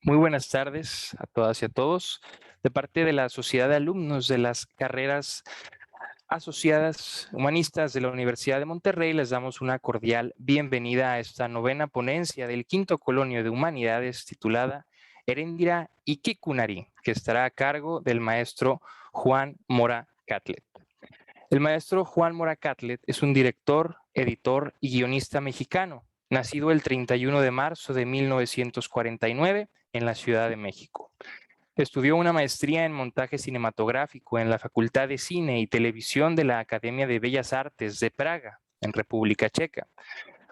Muy buenas tardes a todas y a todos. De parte de la Sociedad de Alumnos de las Carreras Asociadas Humanistas de la Universidad de Monterrey, les damos una cordial bienvenida a esta novena ponencia del Quinto Colonio de Humanidades titulada Heréndira y Kikunari, que estará a cargo del maestro Juan Mora Catlett. El maestro Juan Mora Catlett es un director, editor y guionista mexicano, nacido el 31 de marzo de 1949 en la Ciudad de México. Estudió una maestría en montaje cinematográfico en la Facultad de Cine y Televisión de la Academia de Bellas Artes de Praga, en República Checa.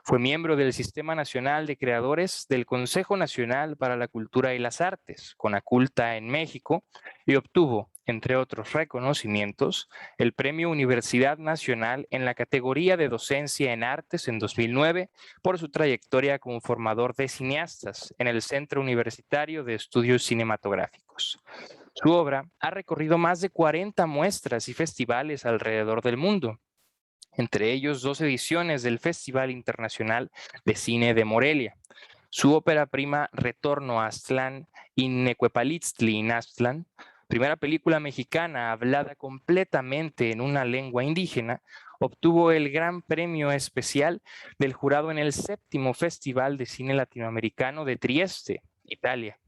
Fue miembro del Sistema Nacional de Creadores del Consejo Nacional para la Cultura y las Artes, CONACULTA en México, y obtuvo, entre otros reconocimientos, el Premio Universidad Nacional en la categoría de Docencia en Artes en 2009 por su trayectoria como formador de cineastas en el Centro Universitario de Estudios Cinematográficos. Su obra ha recorrido más de 40 muestras y festivales alrededor del mundo, entre ellos 2 ediciones del Festival Internacional de Cine de Morelia. Su ópera prima Retorno a Aztlán y Necuepalitztli in Aztlán, primera película mexicana hablada completamente en una lengua indígena, obtuvo el Gran Premio Especial del jurado en el 7º Festival de Cine Latinoamericano de Trieste, Italia.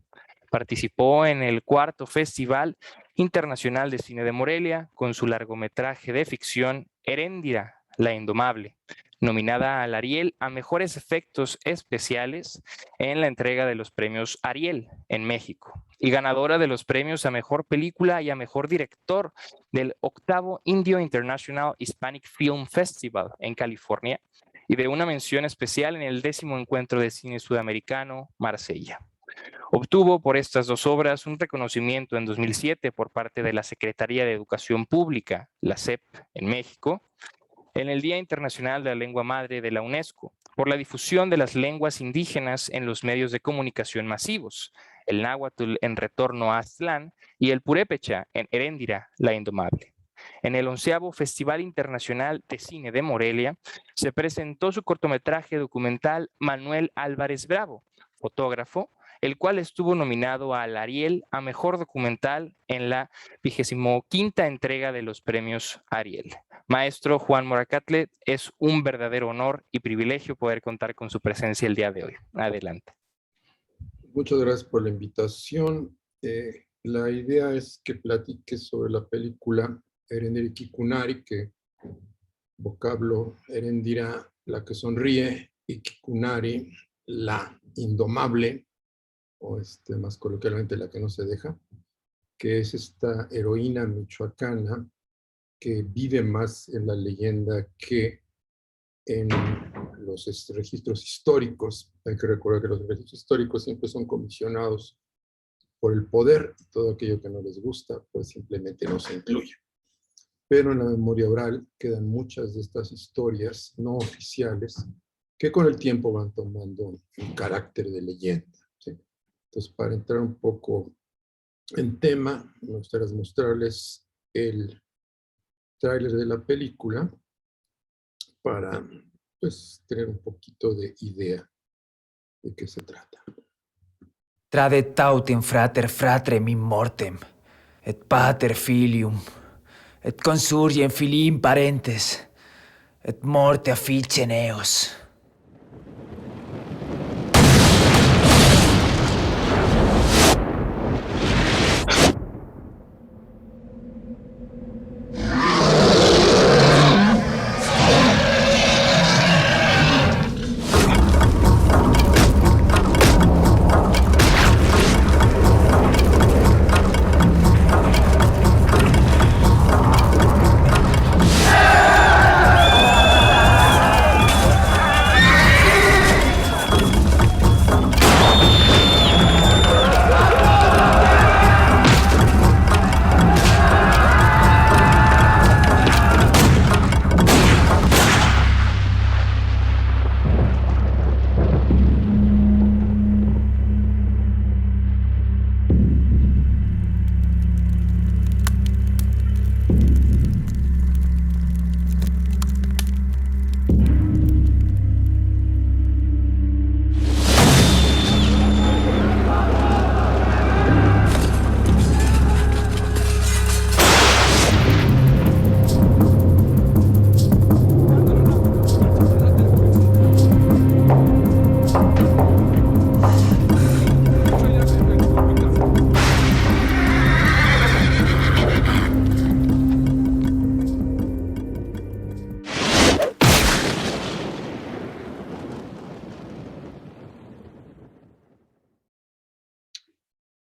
Participó en el 4º Festival Internacional de Cine de Morelia con su largometraje de ficción Heréndira, la Indomable, nominada al Ariel a Mejores Efectos Especiales en la entrega de los premios Ariel en México y ganadora de los premios a Mejor Película y a Mejor Director del 8º Indio International Hispanic Film Festival en California y de una mención especial en el 10º Encuentro de Cine Sudamericano, Marsella. Obtuvo por estas 2 obras un reconocimiento en 2007 por parte de la Secretaría de Educación Pública, la SEP, en México, en el Día Internacional de la Lengua Madre de la UNESCO, por la difusión de las lenguas indígenas en los medios de comunicación masivos, el náhuatl en Retorno a Aztlán y el purépecha en Heréndira, la Indomable. En el 11º Festival Internacional de Cine de Morelia se presentó su cortometraje documental Manuel Álvarez Bravo, fotógrafo, el cual estuvo nominado al Ariel a Mejor Documental en la 25ª entrega de los premios Ariel. Maestro Juan Mora Catlett, es un verdadero honor y privilegio poder contar con su presencia el día de hoy. Adelante. Muchas gracias por la invitación. La idea es que platique sobre la película Heréndira y Kikunari, que vocablo Heréndira, la que sonríe, y Kikunari, la indomable, o más coloquialmente la que no se deja, que es esta heroína michoacana que vive más en la leyenda que en los registros históricos. Hay que recordar que los registros históricos siempre son comisionados por el poder, y todo aquello que no les gusta, pues simplemente no se incluye. Pero en la memoria oral quedan muchas de estas historias no oficiales que con el tiempo van tomando un carácter de leyenda, ¿sí? Entonces, para entrar un poco en tema, me gustaría mostrarles el tráiler de la película para, pues, tener un poquito de idea de qué se trata. Tradet autem frater fratrem in mortem, et pater filium, et consurgem filii parentes, et morte afficem eos.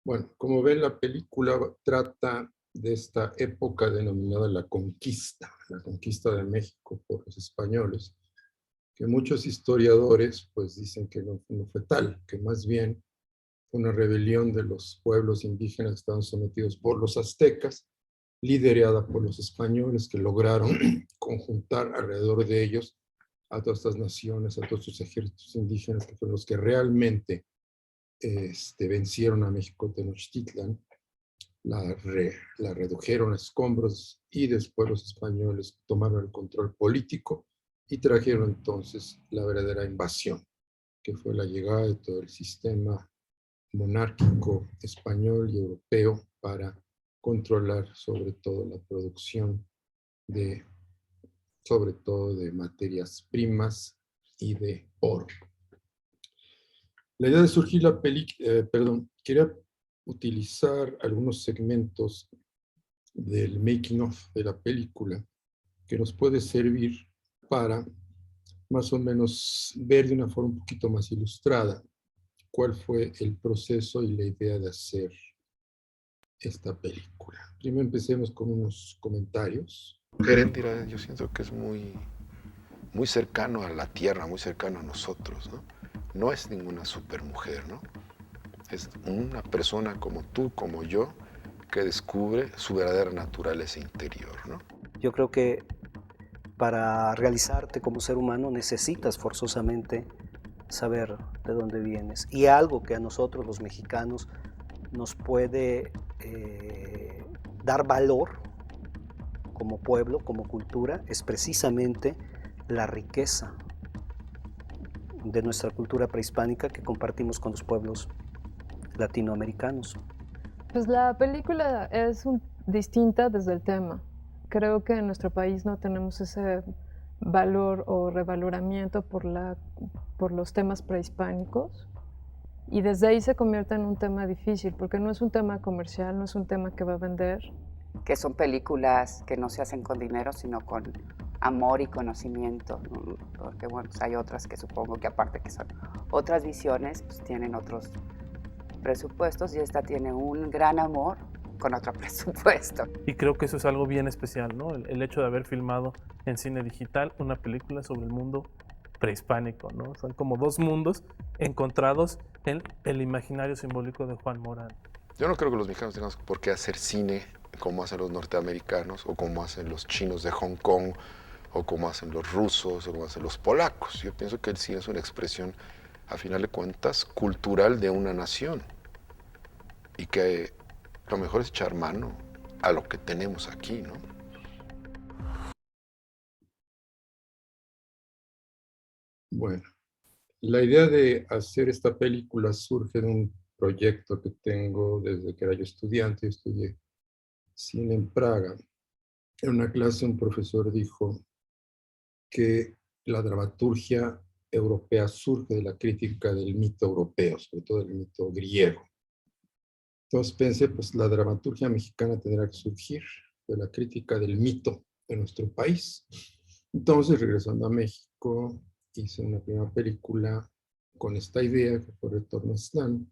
Bueno, como ven, la película trata de esta época denominada la conquista de México por los españoles, que muchos historiadores pues dicen que no fue tal, que más bien fue una rebelión de los pueblos indígenas que estaban sometidos por los aztecas, liderada por los españoles, que lograron conjuntar alrededor de ellos a todas estas naciones, a todos sus ejércitos indígenas, que fueron los que realmente vencieron a México Tenochtitlan, la redujeron a escombros, y después los españoles tomaron el control político y trajeron entonces la verdadera invasión, que fue la llegada de todo el sistema monárquico español y europeo para controlar sobre todo la producción de, sobre todo de materias primas y de oro. La idea de surgir la película, quería utilizar algunos segmentos del making of de la película que nos puede servir para más o menos ver de una forma un poquito más ilustrada cuál fue el proceso y la idea de hacer esta película. Primero empecemos con unos comentarios. Heréndira, yo siento que es muy cercano a la tierra, muy cercano a nosotros, ¿no? No es ninguna supermujer, ¿no? Es una persona como tú, como yo, que descubre su verdadera naturaleza interior, ¿no? Yo creo que para realizarte como ser humano necesitas forzosamente saber de dónde vienes. Y algo que a nosotros los mexicanos nos puede dar valor como pueblo, como cultura, es precisamente la riqueza de nuestra cultura prehispánica que compartimos con los pueblos latinoamericanos. Pues la película es distinta desde el tema. Creo que en nuestro país no tenemos ese valor o revaloramiento por los temas prehispánicos, y desde ahí se convierte en un tema difícil, porque no es un tema comercial, no es un tema que va a vender. Que son películas que no se hacen con dinero, sino con amor y conocimiento, ¿no? Porque bueno, pues hay otras que supongo que aparte que son otras visiones, pues tienen otros presupuestos, y esta tiene un gran amor con otro presupuesto. Y creo que eso es algo bien especial, ¿no? El hecho de haber filmado en cine digital una película sobre el mundo prehispánico, ¿no? Son como dos mundos encontrados en el imaginario simbólico de Juan Morán. Yo no creo que los mexicanos tengamos por qué hacer cine como hacen los norteamericanos, o como hacen los chinos de Hong Kong, o como hacen los rusos, o como hacen los polacos. Yo pienso que el cine es una expresión, a final de cuentas, cultural de una nación. Y que lo mejor es echar mano a lo que tenemos aquí, ¿no? Bueno, la idea de hacer esta película surge de un proyecto que tengo desde que era yo estudiante. Estudié cine en Praga. En una clase un profesor dijo que la dramaturgia europea surge de la crítica del mito europeo, sobre todo del mito griego. Entonces pensé, pues la dramaturgia mexicana tendrá que surgir de la crítica del mito de nuestro país. Entonces, regresando a México, hice una primera película con esta idea, que fue Retorno a Aztlán,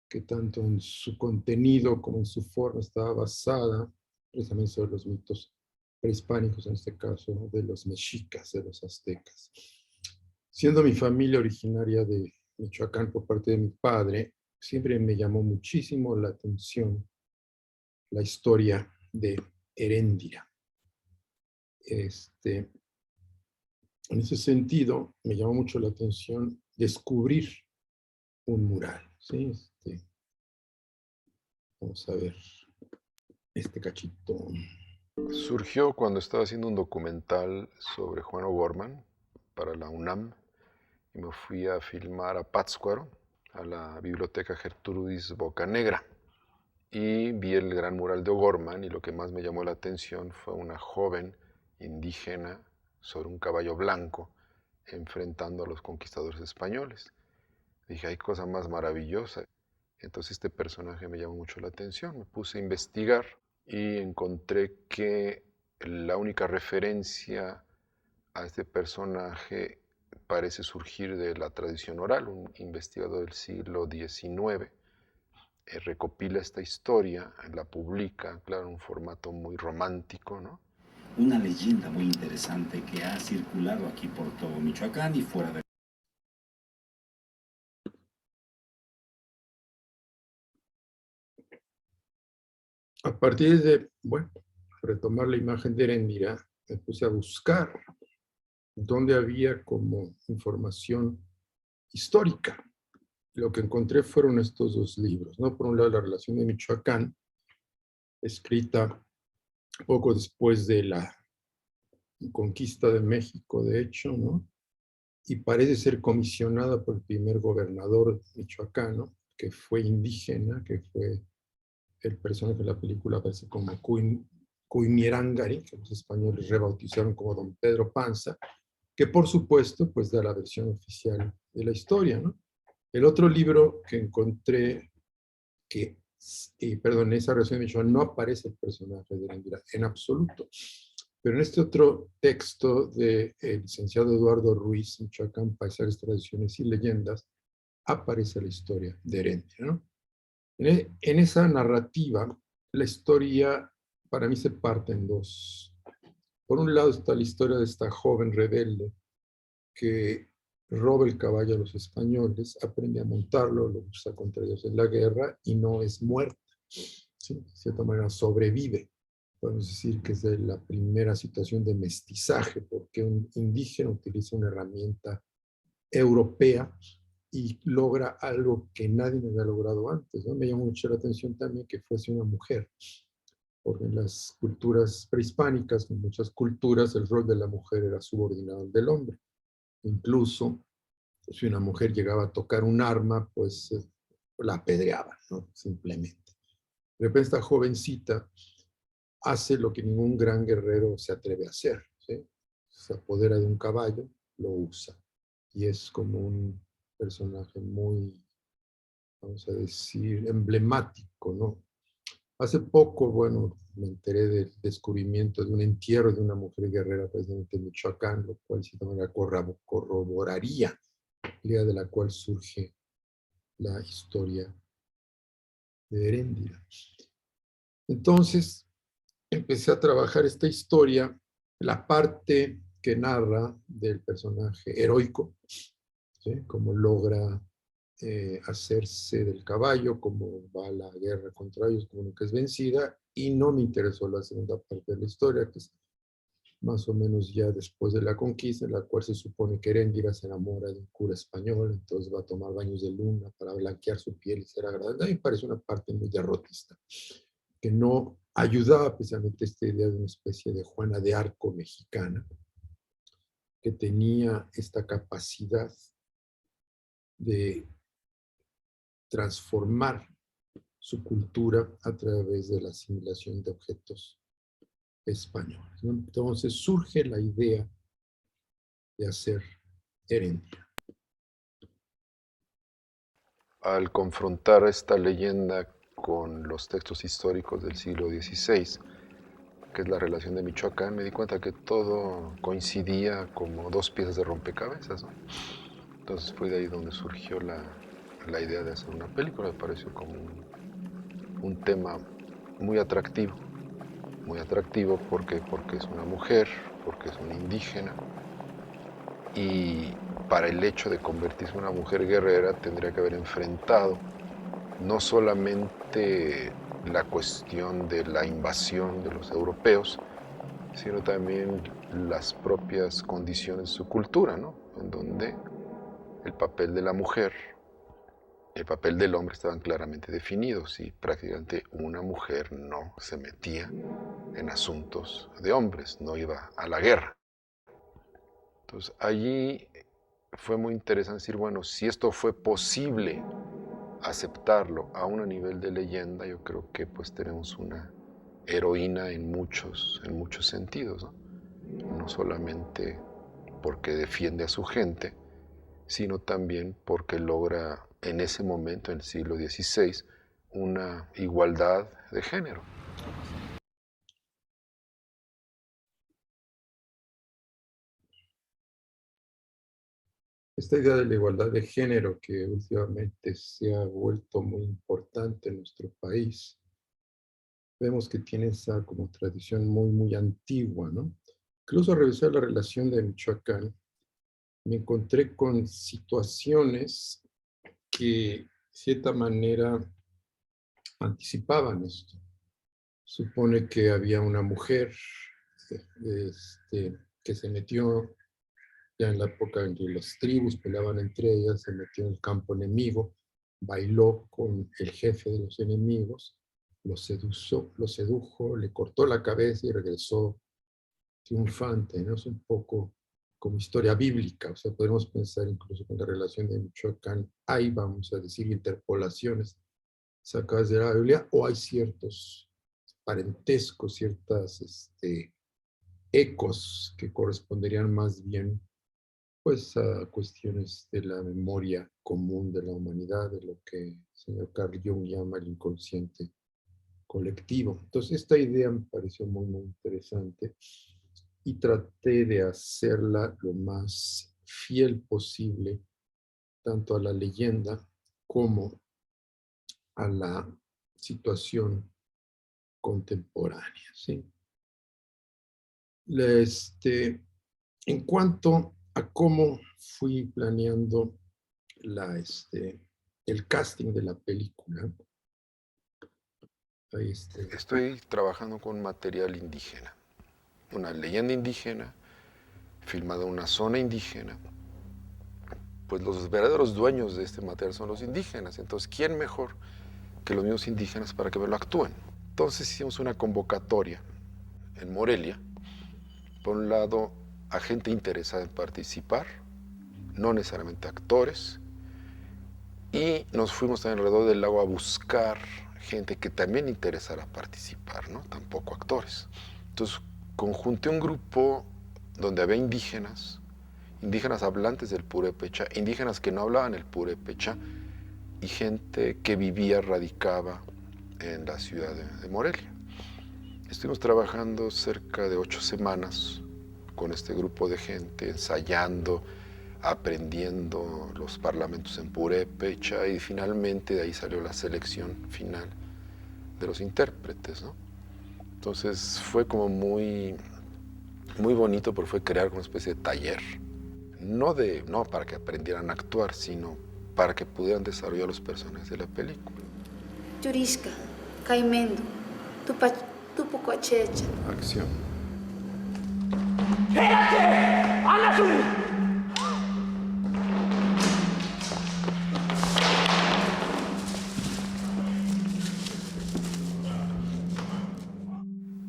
que tanto en su contenido como en su forma estaba basada precisamente sobre los mitos prehispánicos, en este caso de los mexicas, de los aztecas. Siendo mi familia originaria de Michoacán por parte de mi padre, siempre me llamó muchísimo la atención la historia de Heréndira. En ese sentido, me llamó mucho la atención descubrir un mural, ¿sí? Vamos a ver este cachito. Surgió cuando estaba haciendo un documental sobre Juan O'Gorman para la UNAM, y me fui a filmar a Pátzcuaro, a la biblioteca Gertrudis Bocanegra, y vi el gran mural de O'Gorman, y lo que más me llamó la atención fue una joven indígena sobre un caballo blanco enfrentando a los conquistadores españoles. Dije, hay cosa más maravillosa. Entonces este personaje me llamó mucho la atención. Me puse a investigar y encontré que la única referencia a este personaje parece surgir de la tradición oral. Un investigador del siglo XIX recopila esta historia, la publica, claro, en un formato muy romántico, ¿no? Una leyenda muy interesante que ha circulado aquí por todo Michoacán y fuera de... A partir de, bueno, retomar la imagen de Heréndira, me puse a buscar dónde había como información histórica. Lo que encontré fueron estos dos libros, ¿no? Por un lado, La relación de Michoacán, escrita poco después de la conquista de México, de hecho, ¿no? Y parece ser comisionada por el primer gobernador michoacano, que fue indígena, que fue el personaje de la película, aparece como Cuimirángari, que los españoles rebautizaron como Don Pedro Panza, que por supuesto pues da la versión oficial de la historia, ¿no? El otro libro que encontré, que, perdón, en esa versión de Michoacán no aparece el personaje de Heréndira en absoluto, pero en este otro texto del licenciado Eduardo Ruiz, Michoacán, Paisajes, Tradiciones y Leyendas, aparece la historia de Heréndira, ¿no? En esa narrativa, la historia para mí se parte en dos. Por un lado está la historia de esta joven rebelde que roba el caballo a los españoles, aprende a montarlo, lo usa contra ellos en la guerra y no es muerta. ¿Sí? De cierta manera sobrevive. Podemos decir que es de la primera situación de mestizaje, porque un indígena utiliza una herramienta europea y logra algo que nadie había logrado antes, ¿no? Me llamó mucho la atención también que fuese una mujer, porque en las culturas prehispánicas, en muchas culturas, el rol de la mujer era subordinado al del hombre. Incluso, si una mujer llegaba a tocar un arma, pues la apedreaban, ¿no? Simplemente. De repente esta jovencita hace lo que ningún gran guerrero se atreve a hacer, ¿sí? Se apodera de un caballo, lo usa. Y es como un personaje muy, vamos a decir, emblemático, ¿no? Hace poco, bueno, me enteré del descubrimiento de un entierro de una mujer guerrera precisamente en Michoacán, lo cual de cierta manera corroboraría la idea de la cual surge la historia de Heréndira. Entonces, empecé a trabajar esta historia, la parte que narra del personaje heroico, ¿sí? Cómo logra hacerse del caballo, cómo va a la guerra contra ellos, cómo nunca es vencida, y no me interesó la segunda parte de la historia, que es más o menos ya después de la conquista, en la cual se supone que Heréndira se enamora de un cura español, entonces va a tomar baños de luna para blanquear su piel y ser agradable. A mí me parece una parte muy derrotista, que no ayudaba precisamente esta idea de una especie de Juana de Arco mexicana, que tenía esta capacidad de transformar su cultura a través de la asimilación de objetos españoles, ¿no? Entonces surge la idea de hacer Heréndira. Al confrontar esta leyenda con los textos históricos del siglo XVI, que es la relación de Michoacán, me di cuenta que todo coincidía como dos piezas de rompecabezas, ¿no? Entonces fue de ahí donde surgió la idea de hacer una película. Me pareció como un tema muy atractivo porque es una mujer, porque es una indígena, y para el hecho de convertirse en una mujer guerrera tendría que haber enfrentado no solamente la cuestión de la invasión de los europeos, sino también las propias condiciones de su cultura, ¿no? En donde el papel de la mujer, el papel del hombre estaban claramente definidos y prácticamente una mujer no se metía en asuntos de hombres, no iba a la guerra. Entonces allí fue muy interesante decir, bueno, si esto fue posible aceptarlo aún a nivel de leyenda, yo creo que pues tenemos una heroína en muchos sentidos, ¿no? No solamente porque defiende a su gente, sino también porque logra en ese momento, en el siglo XVI, una igualdad de género. esta idea de la igualdad de género que últimamente se ha vuelto muy importante en nuestro país, vemos que tiene esa como tradición muy, muy antigua, ¿no? Incluso al revisar la relación de Michoacán, me encontré con situaciones que, de cierta manera, anticipaban esto. Supone que había una mujer que se metió ya en la época en que las tribus peleaban entre ellas, se metió en el campo enemigo, bailó con el jefe de los enemigos, lo sedujo, le cortó la cabeza y regresó triunfante, ¿no? Es un poco como historia bíblica, o sea, podemos pensar incluso con la relación de Michoacán, hay, vamos a decir, interpolaciones sacadas de la Biblia, o hay ciertos parentescos, ciertas ecos que corresponderían más bien pues a cuestiones de la memoria común de la humanidad, de lo que el señor Carl Jung llama el inconsciente colectivo. Entonces esta idea me pareció muy, muy interesante y traté de hacerla lo más fiel posible, tanto a la leyenda como a la situación contemporánea. ¿Sí? En cuanto a cómo fui planeando el casting de la película, Estoy trabajando con material indígena, una leyenda indígena, filmada en una zona indígena. Pues los verdaderos dueños de este material son los indígenas. Entonces, ¿quién mejor que los mismos indígenas para que lo actúen? Entonces hicimos una convocatoria en Morelia. Por un lado, a gente interesada en participar, no necesariamente actores, y nos fuimos también alrededor del lago a buscar gente que también interesara participar, ¿no? Tampoco actores. Entonces, conjunté un grupo donde había indígenas hablantes del purépecha, indígenas que no hablaban el purépecha, y gente que vivía, radicaba en la ciudad de Morelia. Estuvimos trabajando cerca de 8 semanas con este grupo de gente, ensayando, aprendiendo los parlamentos en purépecha, y finalmente de ahí salió la selección final de los intérpretes, ¿no? Entonces fue como muy, muy bonito, porque fue crear una especie de taller, no para que aprendieran a actuar, sino para que pudieran desarrollar los personajes de la película. Yurisca, Caimendo, Tupucoachecha. Acción.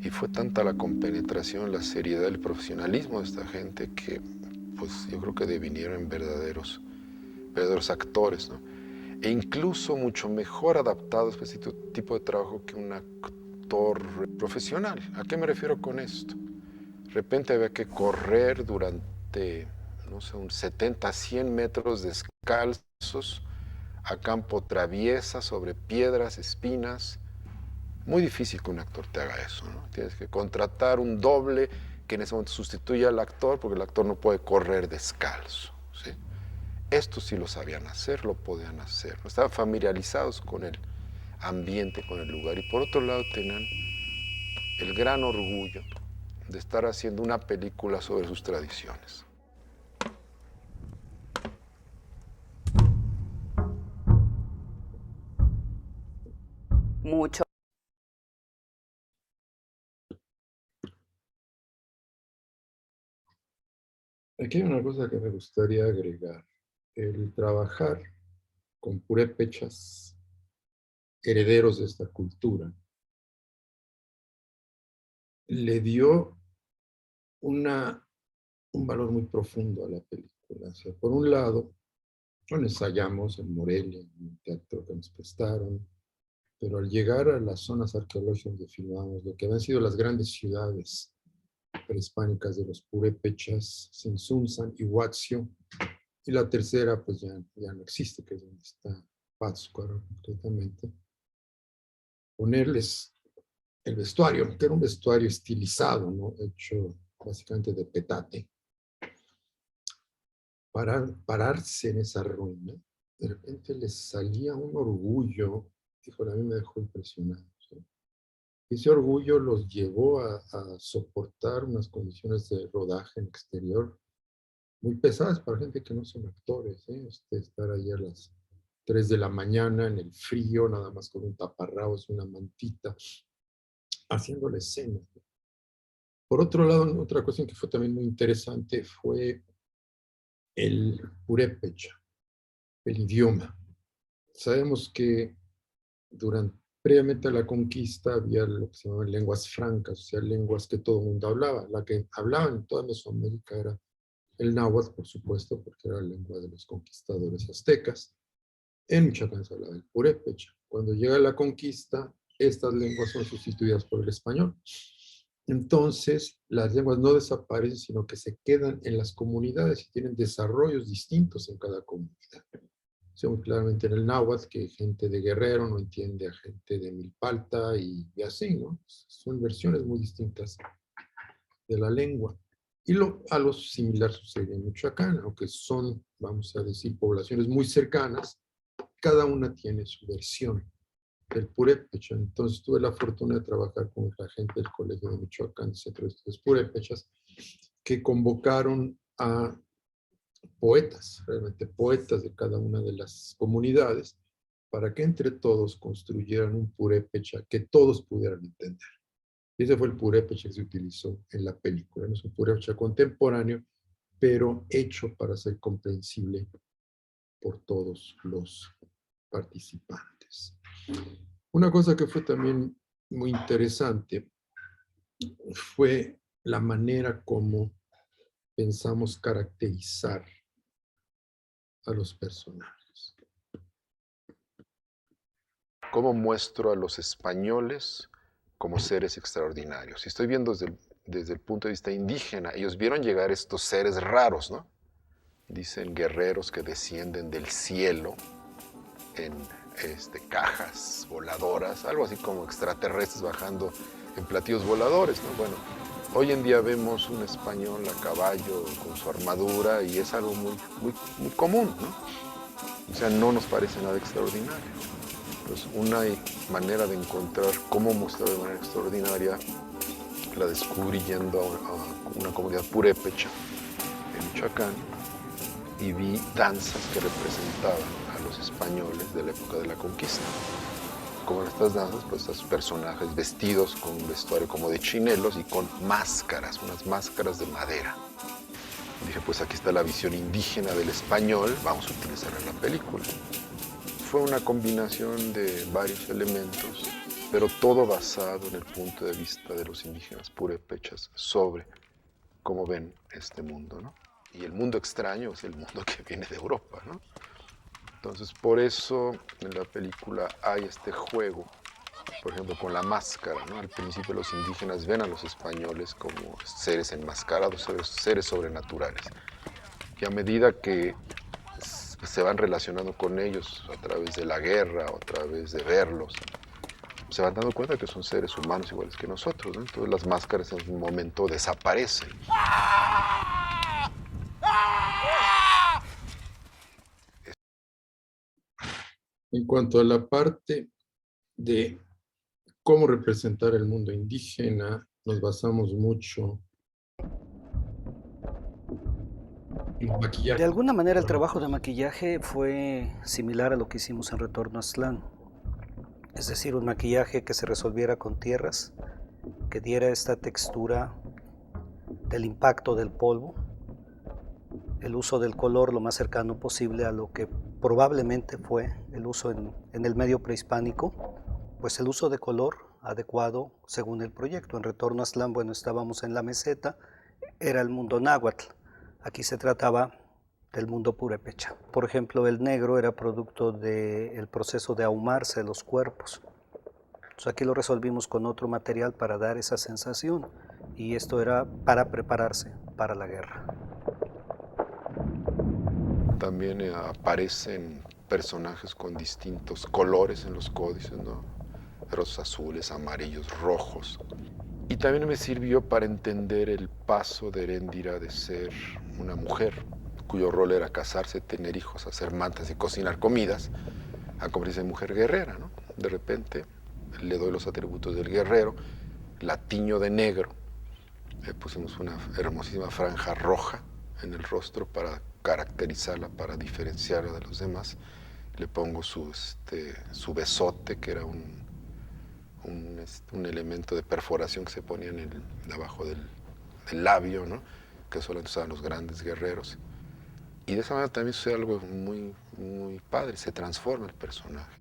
Y fue tanta la compenetración, la seriedad, el profesionalismo de esta gente que, pues, yo creo que devinieron en verdaderos actores, ¿no? E incluso mucho mejor adaptados a este tipo de trabajo que un actor profesional. ¿A qué me refiero con esto? De repente había que correr durante, no sé, un 70, 100 metros descalzos, a campo traviesa, sobre piedras, espinas. Muy difícil que un actor te haga eso, ¿no? Tienes que contratar un doble que en ese momento sustituya al actor, porque el actor no puede correr descalzo, ¿sí? Estos sí lo sabían hacer, lo podían hacer, ¿no? Estaban familiarizados con el ambiente, con el lugar, y por otro lado tenían el gran orgullo de estar haciendo una película sobre sus tradiciones. Mucho. Aquí hay una cosa que me gustaría agregar. El trabajar con purépechas, herederos de esta cultura, le dio un valor muy profundo a la película. O sea, por un lado, bueno, ensayamos en Morelia, en un teatro que nos prestaron, pero al llegar a las zonas arqueológicas donde filmamos, lo que habían sido las grandes ciudades prehispánicas de los purépechas, Sinsunzan y Huatzio, y la tercera pues ya no existe, que es donde está Pátzcuaro concretamente, ponerles el vestuario, que era un vestuario estilizado, ¿no? Hecho básicamente de petate. pararse en esa ruina, de repente les salía un orgullo, híjole, a mí me dejó impresionado. ¿Sí? Ese orgullo los llevó a soportar unas condiciones de rodaje en exterior muy pesadas para gente que no son actores. Estar ahí a las 3 de la mañana en el frío, nada más con un taparrabos, una mantita, haciendo la escena. Por otro lado, otra cuestión que fue también muy interesante fue el purépecha, el idioma. Sabemos que previamente a la conquista había lo que se llamaban lenguas francas, o sea, lenguas que todo el mundo hablaba. La que hablaban en toda Mesoamérica era el náhuatl, por supuesto, porque era la lengua de los conquistadores aztecas. En Michoacán se hablaba el purépecha. Cuando llega la conquista, estas lenguas son sustituidas por el español. Entonces, las lenguas no desaparecen, sino que se quedan en las comunidades y tienen desarrollos distintos en cada comunidad. Se ve muy claramente en el náhuatl que gente de Guerrero no entiende a gente de Milpalta y así, ¿no? Son versiones muy distintas de la lengua. Y algo similar sucede en Michoacán, aunque son, vamos a decir, poblaciones muy cercanas, cada una tiene su versión del purépecha. Entonces tuve la fortuna de trabajar con la gente del Colegio de Michoacán, Centro de Estudios Purépechas, que convocaron a poetas, realmente poetas de cada una de las comunidades, para que entre todos construyeran un purépecha que todos pudieran entender. Ese fue el purépecha que se utilizó en la película. No es un purépecha contemporáneo, pero hecho para ser comprensible por todos los participantes. Una cosa que fue también muy interesante fue la manera como pensamos caracterizar a los personajes. ¿Cómo muestro a los españoles como seres extraordinarios? Si estoy viendo desde el punto de vista indígena, ellos vieron llegar estos seres raros, ¿no? Dicen guerreros que descienden del cielo en cajas voladoras, algo así como extraterrestres bajando en platillos voladores, ¿no? Bueno, hoy en día vemos un español a caballo con su armadura y es algo muy, muy, muy común, ¿no? O sea, no nos parece nada extraordinario. Pues una manera de encontrar cómo mostrar de manera extraordinaria la descubrí yendo a una comunidad purépecha en Michoacán y vi danzas que representaban a los españoles de la época de la conquista. Como en estas danzas, pues estos personajes vestidos con un vestuario como de chinelos y con máscaras, unas máscaras de madera. Y dije, pues aquí está la visión indígena del español, vamos a utilizarla en la película. Fue una combinación de varios elementos, pero todo basado en el punto de vista de los indígenas purépechas sobre cómo ven este mundo, ¿no? Y el mundo extraño es el mundo que viene de Europa, ¿no? Entonces, por eso en la película hay este juego, por ejemplo, con la máscara, ¿no? Al principio los indígenas ven a los españoles como seres enmascarados, seres sobrenaturales. Y a medida que se van relacionando con ellos a través de la guerra o a través de verlos, se van dando cuenta que son seres humanos iguales que nosotros, ¿no? Entonces las máscaras en un momento desaparecen. En cuanto a la parte de cómo representar el mundo indígena, nos basamos mucho en el maquillaje. De alguna manera el trabajo de maquillaje fue similar a lo que hicimos en Retorno a Aztlán. Es decir, un maquillaje que se resolviera con tierras, que diera esta textura del impacto del polvo, el uso del color lo más cercano posible a lo que probablemente fue el uso en el medio prehispánico, pues el uso de color adecuado según el proyecto. En Retorno a Aztlán, bueno, estábamos en la meseta, era el mundo náhuatl. Aquí se trataba del mundo purépecha. Por ejemplo, el negro era producto del proceso de ahumarse los cuerpos. Entonces aquí lo resolvimos con otro material para dar esa sensación, y esto era para prepararse para la guerra. También aparecen personajes con distintos colores en los códices, ¿no? Rosas azules, amarillos, rojos. Y también me sirvió para entender el paso de Heréndira de ser una mujer cuyo rol era casarse, tener hijos, hacer mantas y cocinar comidas, a convertirse en mujer guerrera, ¿no? De repente le doy los atributos del guerrero, la tiño de negro, le pusimos una hermosísima franja roja en el rostro para caracterizarla, para diferenciarla de los demás. Le pongo su besote, que era un elemento de perforación que se ponía abajo del labio, ¿no? Que solamente usaban los grandes guerreros. Y de esa manera también sucede algo muy, muy padre, se transforma el personaje.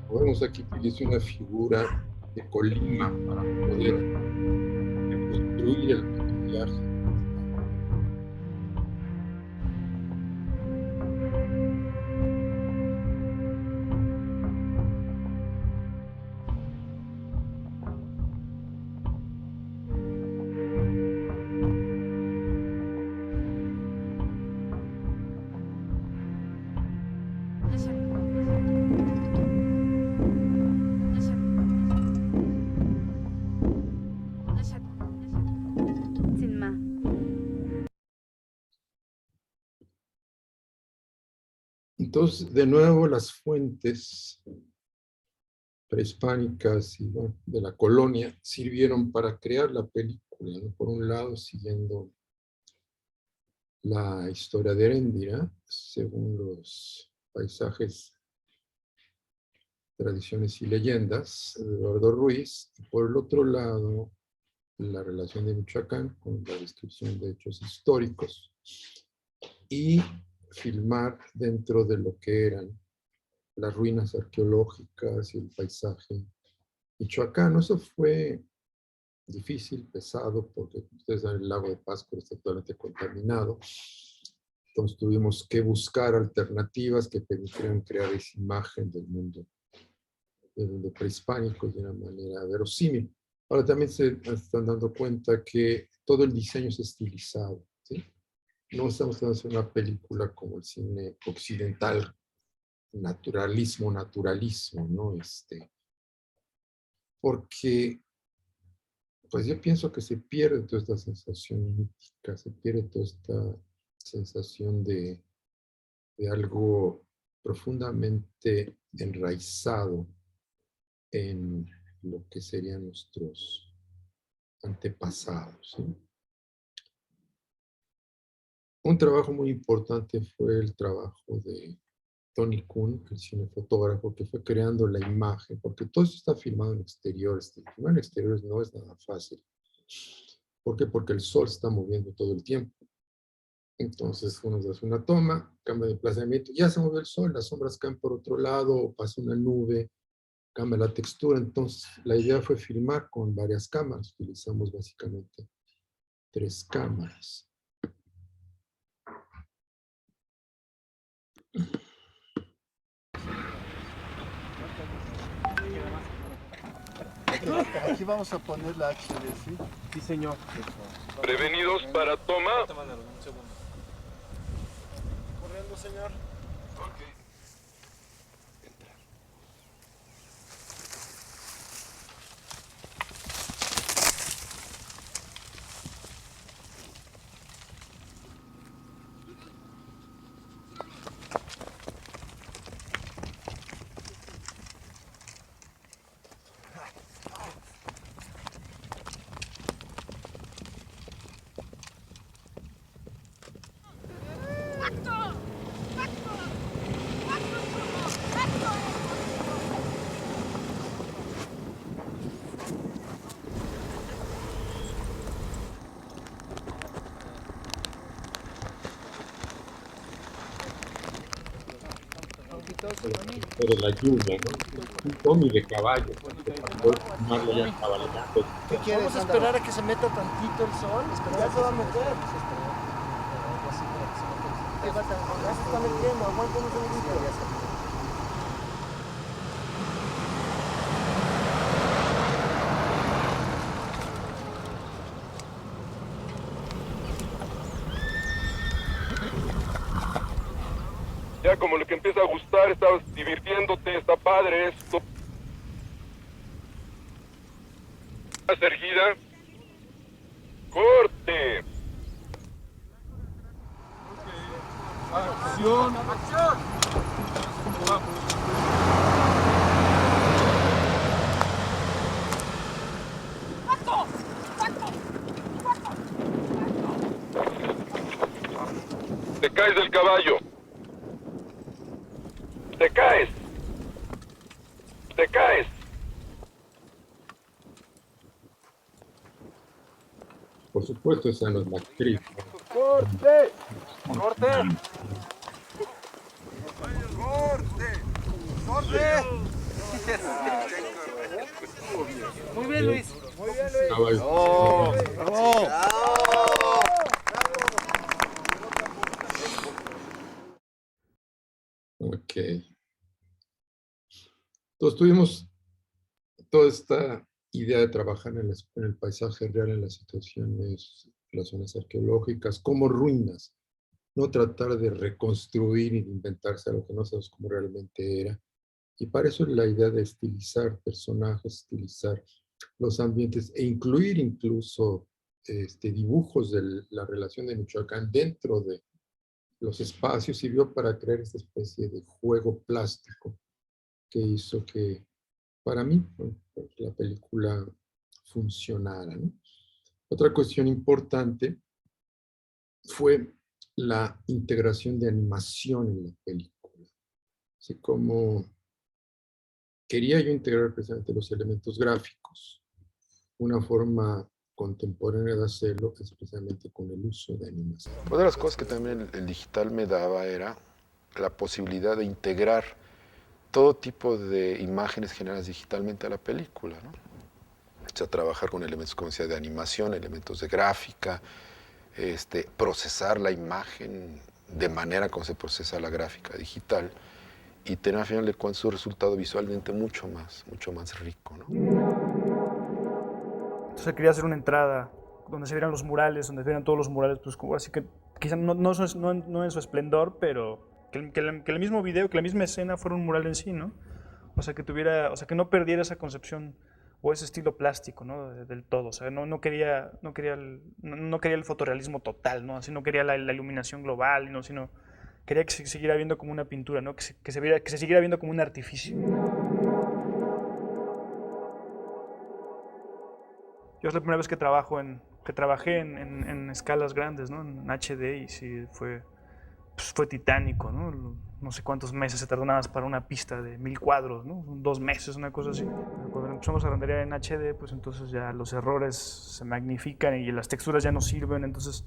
Vemos aquí que utiliza una figura de Colima para poder reconstruir el maquillaje. Entonces, de nuevo, las fuentes prehispánicas y bueno, de la colonia sirvieron para crear la película, ¿no? Por un lado, siguiendo la historia de Heréndira, según los paisajes, tradiciones y leyendas de Eduardo Ruiz, y por el otro lado, la relación de Michoacán con la descripción de hechos históricos, y filmar dentro de lo que eran las ruinas arqueológicas y el paisaje michoacano. Eso fue difícil, pesado, porque ustedes saben, el lago de Pátzcuaro está totalmente contaminado. Entonces tuvimos que buscar alternativas que permitieran crear esa imagen del mundo prehispánico de una manera verosímil. Ahora también se están dando cuenta que todo el diseño es estilizado, ¿sí? No estamos haciendo una película como el cine occidental, naturalismo, ¿no? Porque, pues yo pienso que se pierde toda esta sensación mítica, se pierde toda esta sensación de algo profundamente enraizado en lo que serían nuestros antepasados, ¿sí? Un trabajo muy importante fue el trabajo de Tony Kuhn, el cinefotógrafo, que fue creando la imagen, porque todo esto está filmado en exteriores. Filmar en exteriores no es nada fácil. ¿Por qué? Porque el sol se está moviendo todo el tiempo. Entonces uno hace una toma, cambia de emplazamiento, ya se movió el sol, las sombras caen por otro lado, pasa una nube, cambia la textura. Entonces la idea fue filmar con varias cámaras. Utilizamos básicamente 3 cámaras. Aquí vamos a poner la HD, ¿sí? Sí, señor. Prevenidos para toma. Corriendo, señor. Pero la lluvia, ¿no? Un Tommy de caballo, que pasó tomarlo ya cabalgando. ¿Qué quieres? Vamos a esperar a que se meta tantito el sol. Ya se va a meter. Ya se está metiendo, aguanta un segundito. Ya como lo que empieza a gustar, estabas divirtiéndote, está padre esto. Más erguida. ¡Corte! ¡Acción! ¡Acción! Te caes del caballo. Te caes. Te caes. Por supuesto, esa no es la actriz. ¡Corte! ¡Corte! ¡Corte! Muy bien, Luis. Muy bien, Luis. ¡Bravo! Ok. Entonces tuvimos toda esta idea de trabajar en el paisaje real, en las situaciones, las zonas arqueológicas, como ruinas. No tratar de reconstruir y de inventarse algo que no sabemos cómo realmente era. Y para eso es la idea de estilizar personajes, estilizar los ambientes e incluir incluso dibujos de la relación de Michoacán dentro de los espacios, sirvió para crear esta especie de juego plástico que hizo que, para mí, la película funcionara, ¿no? Otra cuestión importante fue la integración de animación en la película. Así como quería yo integrar precisamente los elementos gráficos. Una forma contemporánea de hacerlo es precisamente con el uso de animación. Una de las cosas que también el digital me daba era la posibilidad de integrar todo tipo de imágenes generadas digitalmente a la película, ¿no? O sea, trabajar con elementos, como decía, de animación, elementos de gráfica, procesar la imagen de manera como se procesa la gráfica digital y tener al final de cuentas un resultado visualmente mucho más rico, ¿no? Entonces quería hacer una entrada donde se vieran los murales, donde se vieran todos los murales, pues así que quizá no en su esplendor, pero que el mismo video, que la misma escena fuera un mural en sí, ¿no? O sea, que no perdiera esa concepción o ese estilo plástico, ¿no? Del todo. O sea, no quería el fotorrealismo total, ¿no? Así no quería la iluminación global, ¿no? Sino quería que se siguiera viendo como una pintura, ¿no? Que se siguiera viendo como un artificio. Yo es la primera vez que trabajé en escalas grandes, ¿no? En HD, y sí fue titánico, ¿no? No sé cuántos meses se tardó nada más para una pista de 1000 cuadros, ¿no? 2 meses, una cosa así. Cuando empezamos a renderear en HD, pues entonces ya los errores se magnifican y las texturas ya no sirven, entonces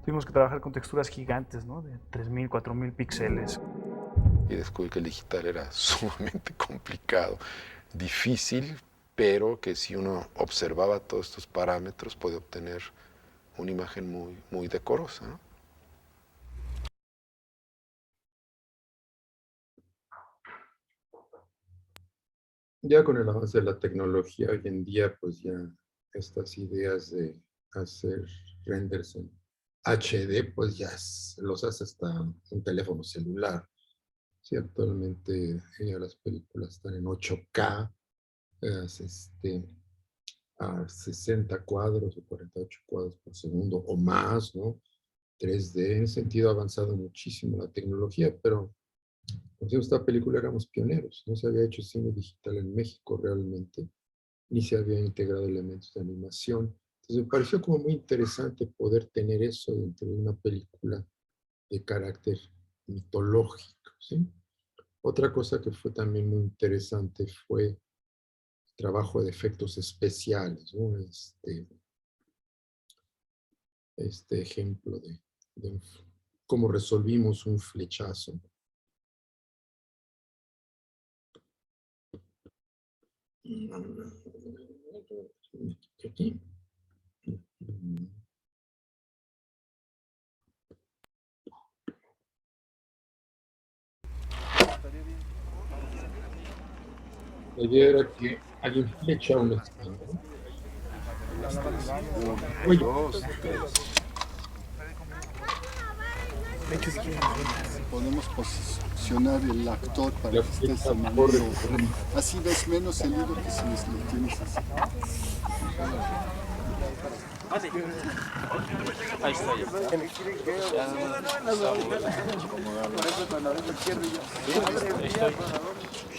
tuvimos que trabajar con texturas gigantes, ¿no? De 3000, 4000 píxeles. Y descubrí que el digital era sumamente complicado, difícil, pero que si uno observaba todos estos parámetros podía obtener una imagen muy, muy decorosa, ¿no? Ya con el avance de la tecnología hoy en día, pues ya estas ideas de hacer renders en HD, pues ya los hace hasta un teléfono celular. Sí, actualmente ya las películas están en 8K, a 60 cuadros o 48 cuadros por segundo o más, ¿no? 3D, en ese sentido ha avanzado muchísimo la tecnología, pero cuando esta película éramos pioneros, no se había hecho cine digital en México realmente, ni se habían integrado elementos de animación. Entonces me pareció como muy interesante poder tener eso dentro de una película de carácter mitológico, ¿sí? Otra cosa que fue también muy interesante fue el trabajo de efectos especiales, ¿no? Este ejemplo de cómo resolvimos un flechazo. Aquí. La idea era que alguien flecha una esquina. Oye. Podemos posicionar el actor para que esté sonando. Así ves menos el hilo que si lo tienes así. Ahí está ya.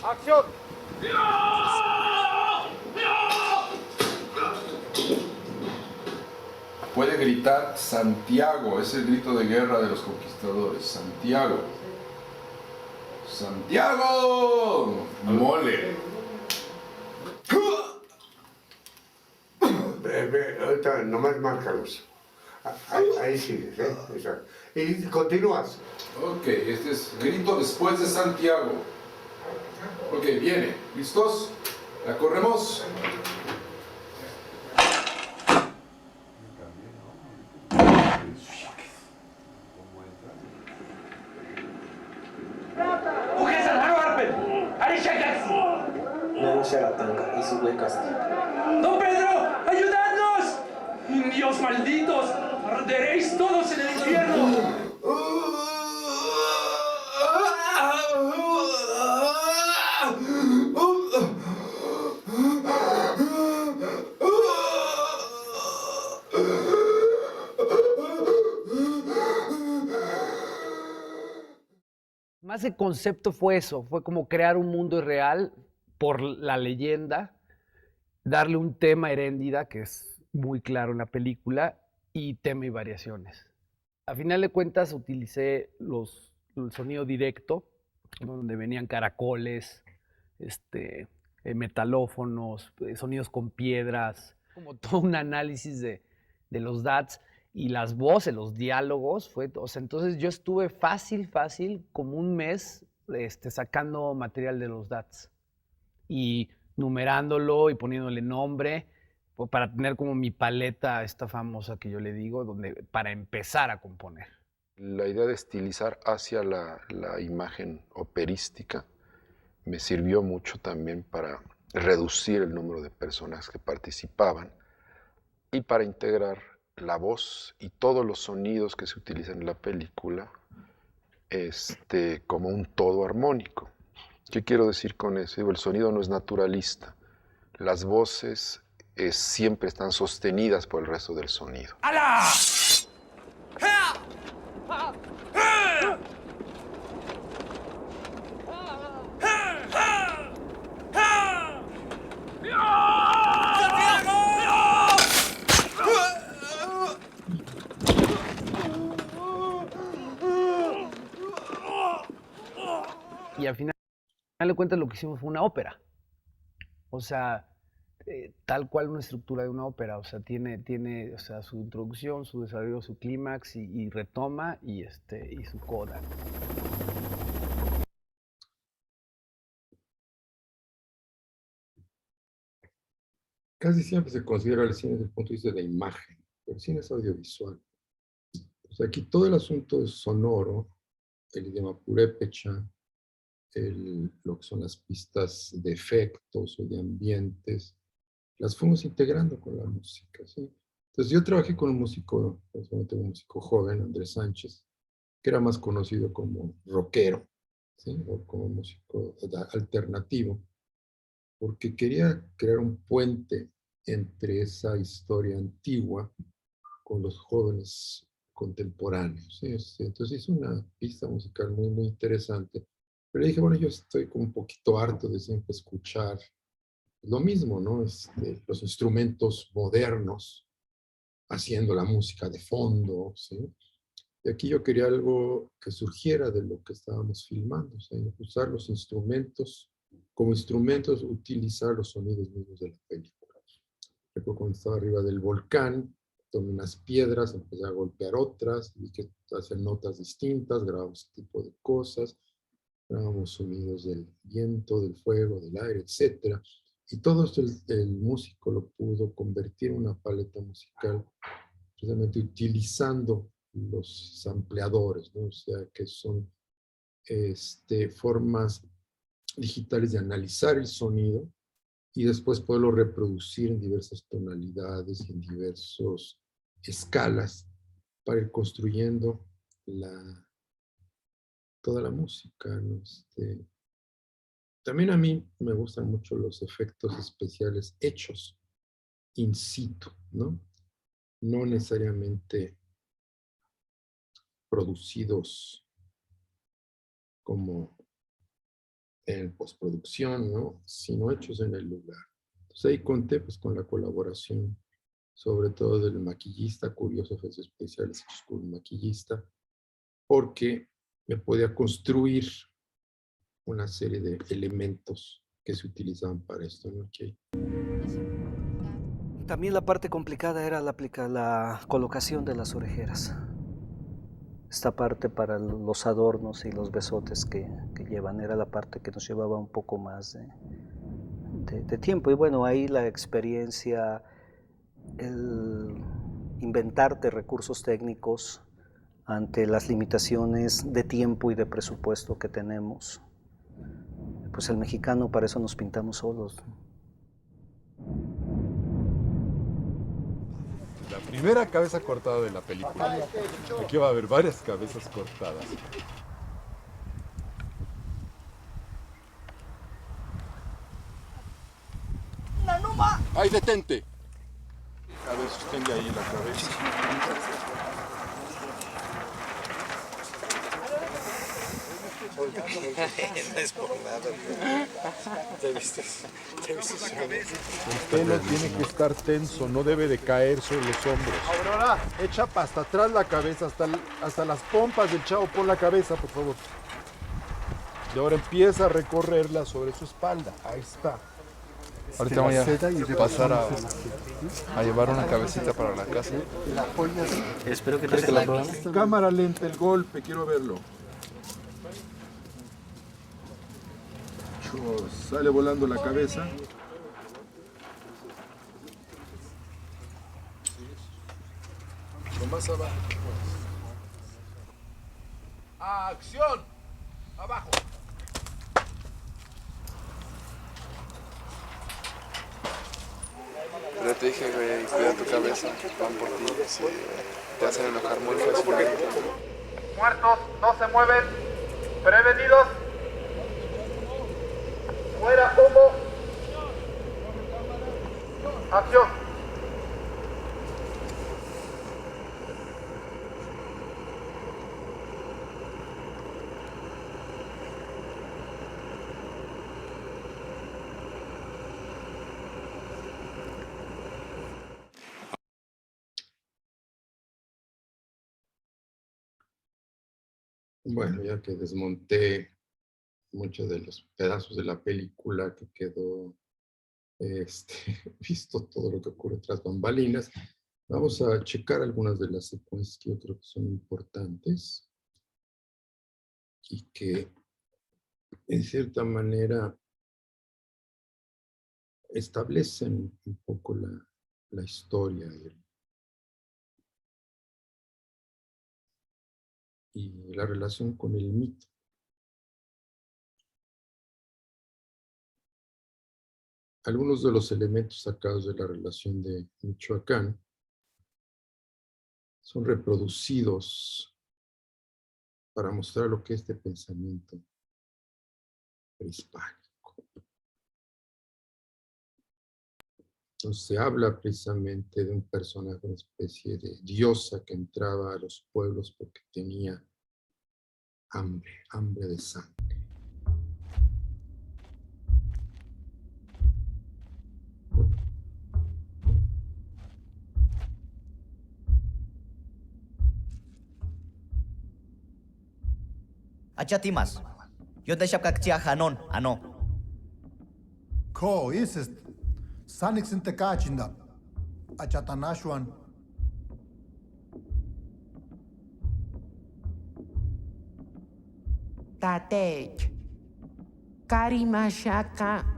¡Acción! Puede gritar Santiago, es el grito de guerra de los conquistadores. Santiago. ¡Santiago! ¡Mole! Ahorita nomás márcalos. Ahí sigues, ¿eh? Exacto. Y continúas. Ok, este es grito después de Santiago. Ok, viene. ¿Listos? ¿La corremos? ¡Don Pedro! ¡Ayudadnos! ¡Indios malditos! ¡Arderéis todos en el infierno! Más el concepto fue eso, fue como crear un mundo irreal por la leyenda, darle un tema a Heréndida, que es muy claro en la película, y tema y variaciones. A final de cuentas utilicé el sonido directo, donde venían caracoles, metalófonos, sonidos con piedras, como todo un análisis de los DATs. Y las voces, los diálogos, entonces yo estuve fácil, como un mes sacando material de los DATs y numerándolo y poniéndole nombre para tener como mi paleta esta famosa que yo le digo, para empezar a componer. La idea de estilizar hacia la imagen operística me sirvió mucho también para reducir el número de personas que participaban y para integrar la voz y todos los sonidos que se utilizan en la película como un todo armónico. ¿Qué quiero decir con eso? El sonido no es naturalista. Las voces siempre están sostenidas por el resto del sonido. ¡Ala! Y al final de cuentas lo que hicimos fue una ópera. O sea, tal cual una estructura de una ópera. O sea, tiene su introducción, su desarrollo, su clímax y retoma y su coda. Casi siempre se considera el cine desde el punto de vista de la imagen, pero el cine es audiovisual. O sea, aquí todo el asunto es sonoro, el idioma purépecha, lo que son las pistas de efectos o de ambientes, las fuimos integrando con la música, ¿sí? Entonces yo trabajé con un músico, un músico joven, Andrés Sánchez, que era más conocido como rockero, ¿sí? O como músico alternativo, porque quería crear un puente entre esa historia antigua con los jóvenes contemporáneos, ¿sí? Entonces hizo una pista musical muy, muy interesante. Pero le dije, bueno, yo estoy como un poquito harto de siempre escuchar lo mismo, ¿no? Los instrumentos modernos haciendo la música de fondo, ¿sí? Y aquí yo quería algo que surgiera de lo que estábamos filmando, o sea, usar los instrumentos, como instrumentos, utilizar los sonidos mismos de la película. Recuerdo cuando estaba arriba del volcán, tomé unas piedras, empecé a golpear otras, vi que hacían notas distintas, grabamos ese tipo de cosas, grabamos sonidos del viento, del fuego, del aire, etc. Y todo esto el músico lo pudo convertir en una paleta musical, precisamente utilizando los sampleadores, ¿no? O sea, que son formas digitales de analizar el sonido y después poderlo reproducir en diversas tonalidades y en diversas escalas para ir construyendo toda la música, ¿no? También a mí me gustan mucho los efectos especiales hechos in situ, ¿no? No necesariamente producidos como en postproducción, ¿no? Sino hechos en el lugar. Entonces ahí conté pues con la colaboración, sobre todo del maquillista, curioso, efectos especiales hechos con un maquillista, porque me podía construir una serie de elementos que se utilizaban para esto, ¿no? Okay. También la parte complicada era la colocación de las orejeras. Esta parte para los adornos y los besotes que llevan era la parte que nos llevaba un poco más de tiempo. Y bueno, ahí la experiencia, el inventarte recursos técnicos ante las limitaciones de tiempo y de presupuesto que tenemos. Pues el mexicano, para eso nos pintamos solos. La primera cabeza cortada de la película. Aquí va a haber varias cabezas cortadas. ¡Ay, detente! A ver, sostenga ahí la cabeza. No es por nada. Te viste suave. El pelo tiene que estar tenso, no debe de caer sobre los hombros. Aurora, echa hasta atrás la cabeza, hasta las pompas del chavo. Pon la cabeza, por favor. Y ahora empieza a recorrerla sobre su espalda. Ahí está. Ahorita voy a pasar a llevar una cabecita para la casa. Espero que te la programes. Cámara lenta, el golpe, quiero verlo. Sale volando la cabeza. Lo más abajo. ¡Acción! ¡Abajo! Ya te dije, güey, cuida tu cabeza. Van por ti. Si te hacen enojar muy fácilmente. Muertos, no se mueven. Prevenidos. Fuera humo. Acción. Bueno, ya que desmonté muchos de los pedazos de la película, que quedó visto todo lo que ocurre tras bambalinas, vamos a checar algunas de las secuencias que yo creo que son importantes y que en cierta manera establecen un poco la historia y la relación con el mito. Algunos de los elementos sacados de la relación de Michoacán son reproducidos para mostrar lo que es este pensamiento prehispánico. Entonces se habla precisamente de un personaje, una especie de diosa que entraba a los pueblos porque tenía hambre de sangre. Achatimas. Yo te shapkaktia hanon, ano. Ko, is Sanix in Tekachinda. Achatanashwan. Tatech. Karimashaka.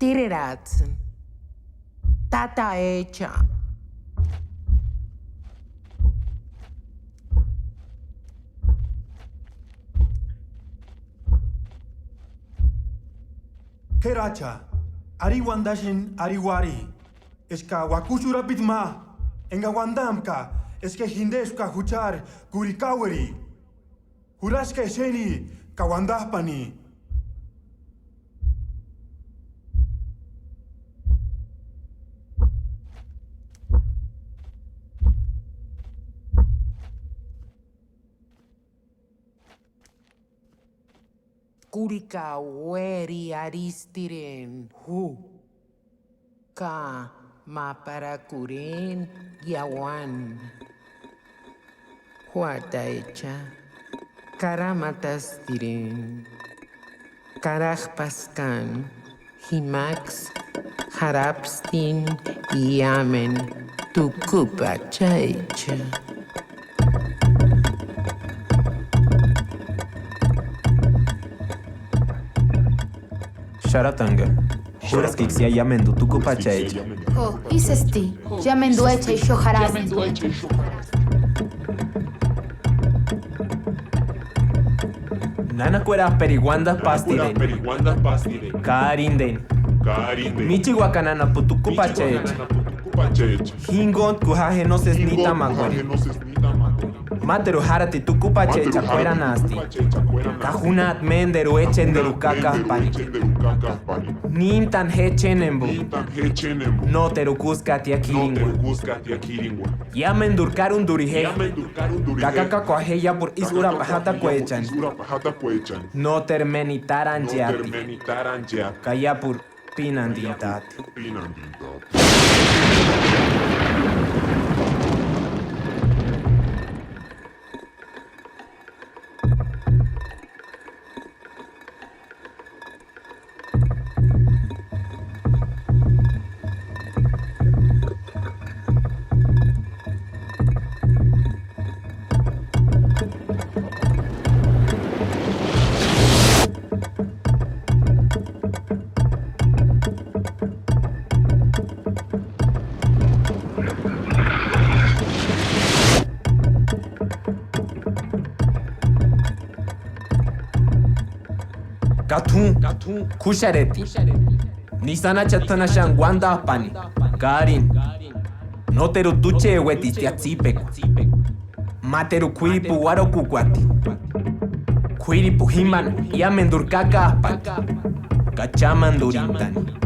Tireratsen. Tata hecha. Keracha, Ariwandashin Ariwari, Eska Wakushura Pitma, Engawandamka, Eske Hindeska Huchar, Kurikaweri, Huraske Sheni, Kawandapani. Kurikaweri Aristiren, Hu. Ka Maparakuren Yawan. Huata hecha. Karamatas tiren. Karajpaskan. Himax. Harapstin. Yamen. Tukupa chaicha. Sharatanga. Juras que xia yamendu tu kupachecha. Oh, isesti. Yamenduecha y shoharas. Nana cuera periguanda pastire. Karinden. Michi guacanana putu kupachecha. Hingon kujaje no se snita manguere. Materu harati tu kupachecha cuera nasti. Kajunat menderu echen de lucacas pani. Nintan hechenembu. No terucusca tiakiringua. Yamen durcarun durije. Kakaka coajeya por isura pajata cuechan. No termenitaran yati. Kaya por pinandintati. Katun, kushareti. Nisana chatana shangwanda pani. Karin. No teru tuche weti tiatsipeku. Materu kuiripu waro kukwati. Kuiripu himan yamendurkaka apati. Kachamandurintani.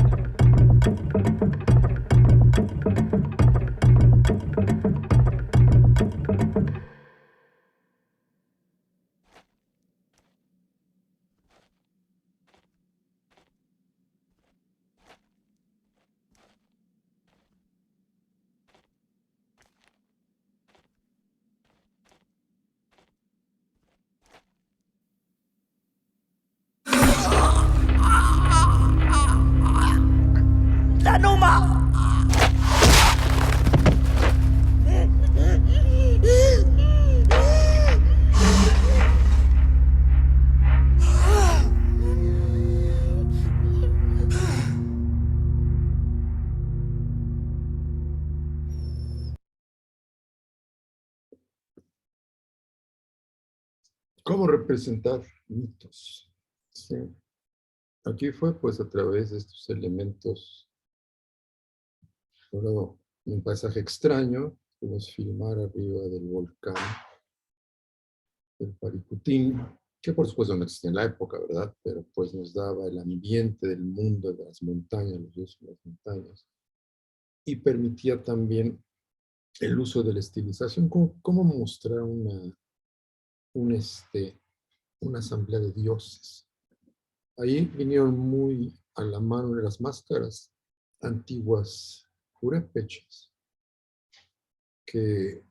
¿Cómo representar mitos? Sí. Aquí fue pues a través de estos elementos. Bueno, un paisaje extraño, pudimos filmar arriba del volcán del Paricutín, que por supuesto no existía en la época, ¿verdad? Pero pues nos daba el ambiente del mundo, de las montañas, los dioses de las montañas, y permitía también el uso de la estilización, cómo mostrar una asamblea de dioses. Ahí vinieron muy a la mano de las máscaras antiguas purépechas que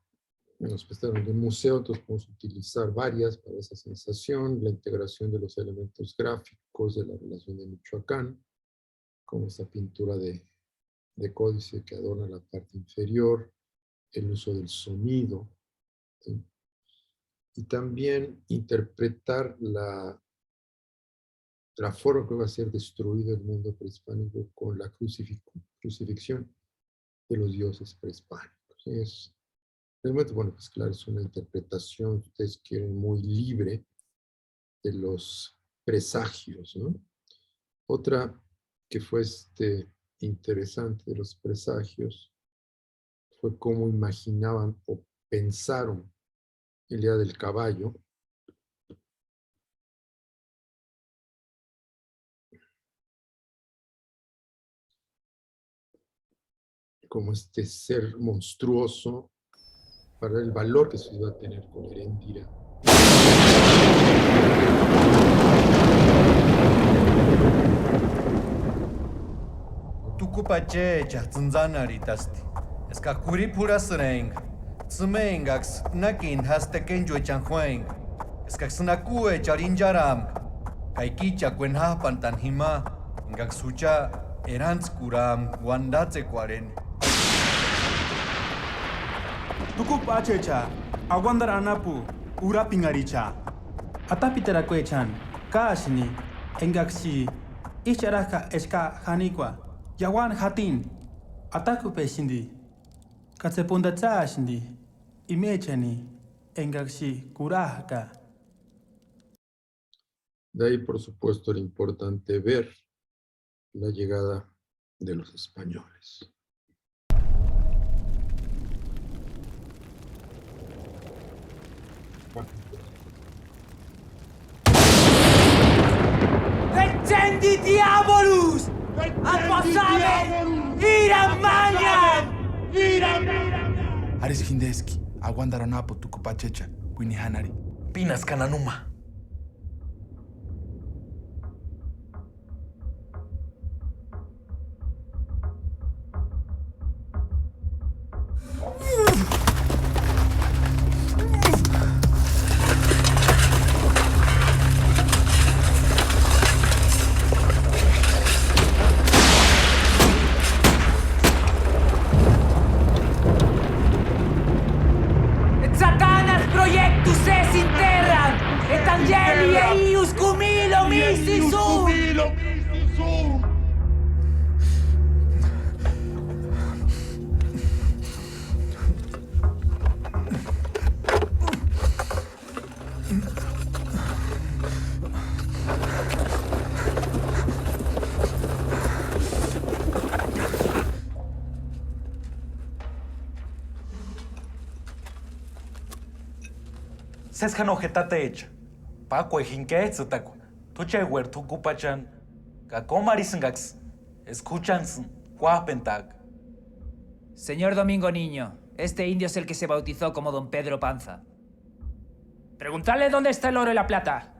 nos prestaron del museo, entonces podemos utilizar varias para esa sensación, la integración de los elementos gráficos de la relación de Michoacán, como esta pintura de códice que adorna la parte inferior, el uso del sonido, ¿sí? Y también interpretar la forma que va a ser destruido el mundo prehispánico con la crucifixión de los dioses prehispánicos. Realmente, bueno, pues claro, es una interpretación, si ustedes quieren, muy libre de los presagios, ¿no? Otra que fue interesante de los presagios fue cómo imaginaban o pensaron el día del caballo. Como este ser monstruoso para el valor que se iba a tener con Heréndira. Tucupache chahtzanzanari tasti. Esca curipurasreng. Tsumengax nakin hasteken juechanjueng. Esca snakue charinjaram. Kaikicha cuenhapan tanjima. Ngaxucha erantzkuram guandatze cuaren. Tucupachecha, aguandar anapu, urapingaricha. Atapiteracuechan, kaashni, engaxi, icharaka eska hanikwa, yawan hatin, atakupe shindi, katsepundatsa shindi, imechani, engaxi kurahka. De ahí, por supuesto, era importante ver la llegada de los españoles. Vecendi diabolus! Alpasamen! Iran manyan! Aris Hindeski, aguandaronapo tucupachecha, Winihanari, Pinas Cananuma. Satanas proiectus es in terra! Et angeli eius cumilo misti sum! Sesjan ojetate hecha. Paco ejinque tzutaco. Tuche huertu cupachan. Cacomarisngax. Escuchans. Cuapentag. Señor Domingo Niño, este indio es el que se bautizó como Don Pedro Panza. Preguntadle dónde está el oro y la plata.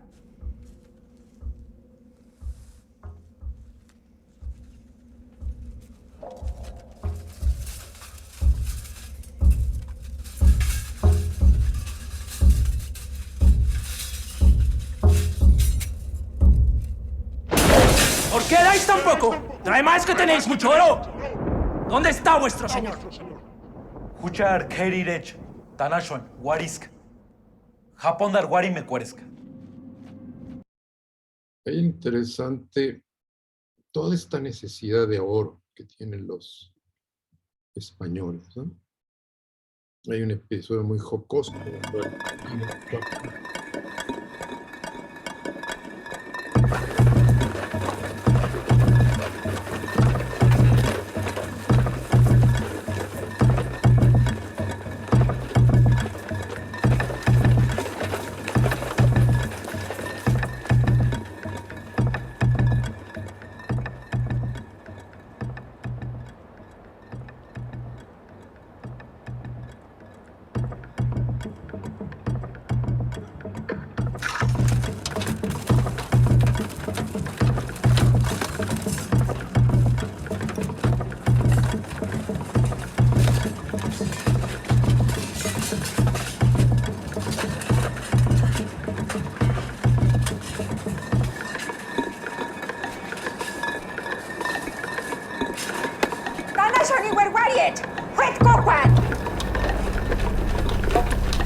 ¿Por qué dais tan poco? Además que tenéis mucho oro. ¿Dónde está vuestro señor? Huchar Kerirech. Tanashon. Warisk. Japondar Warime Cuaresca. Es interesante toda esta necesidad de oro que tienen los españoles, ¿no? Hay un episodio muy jocoso.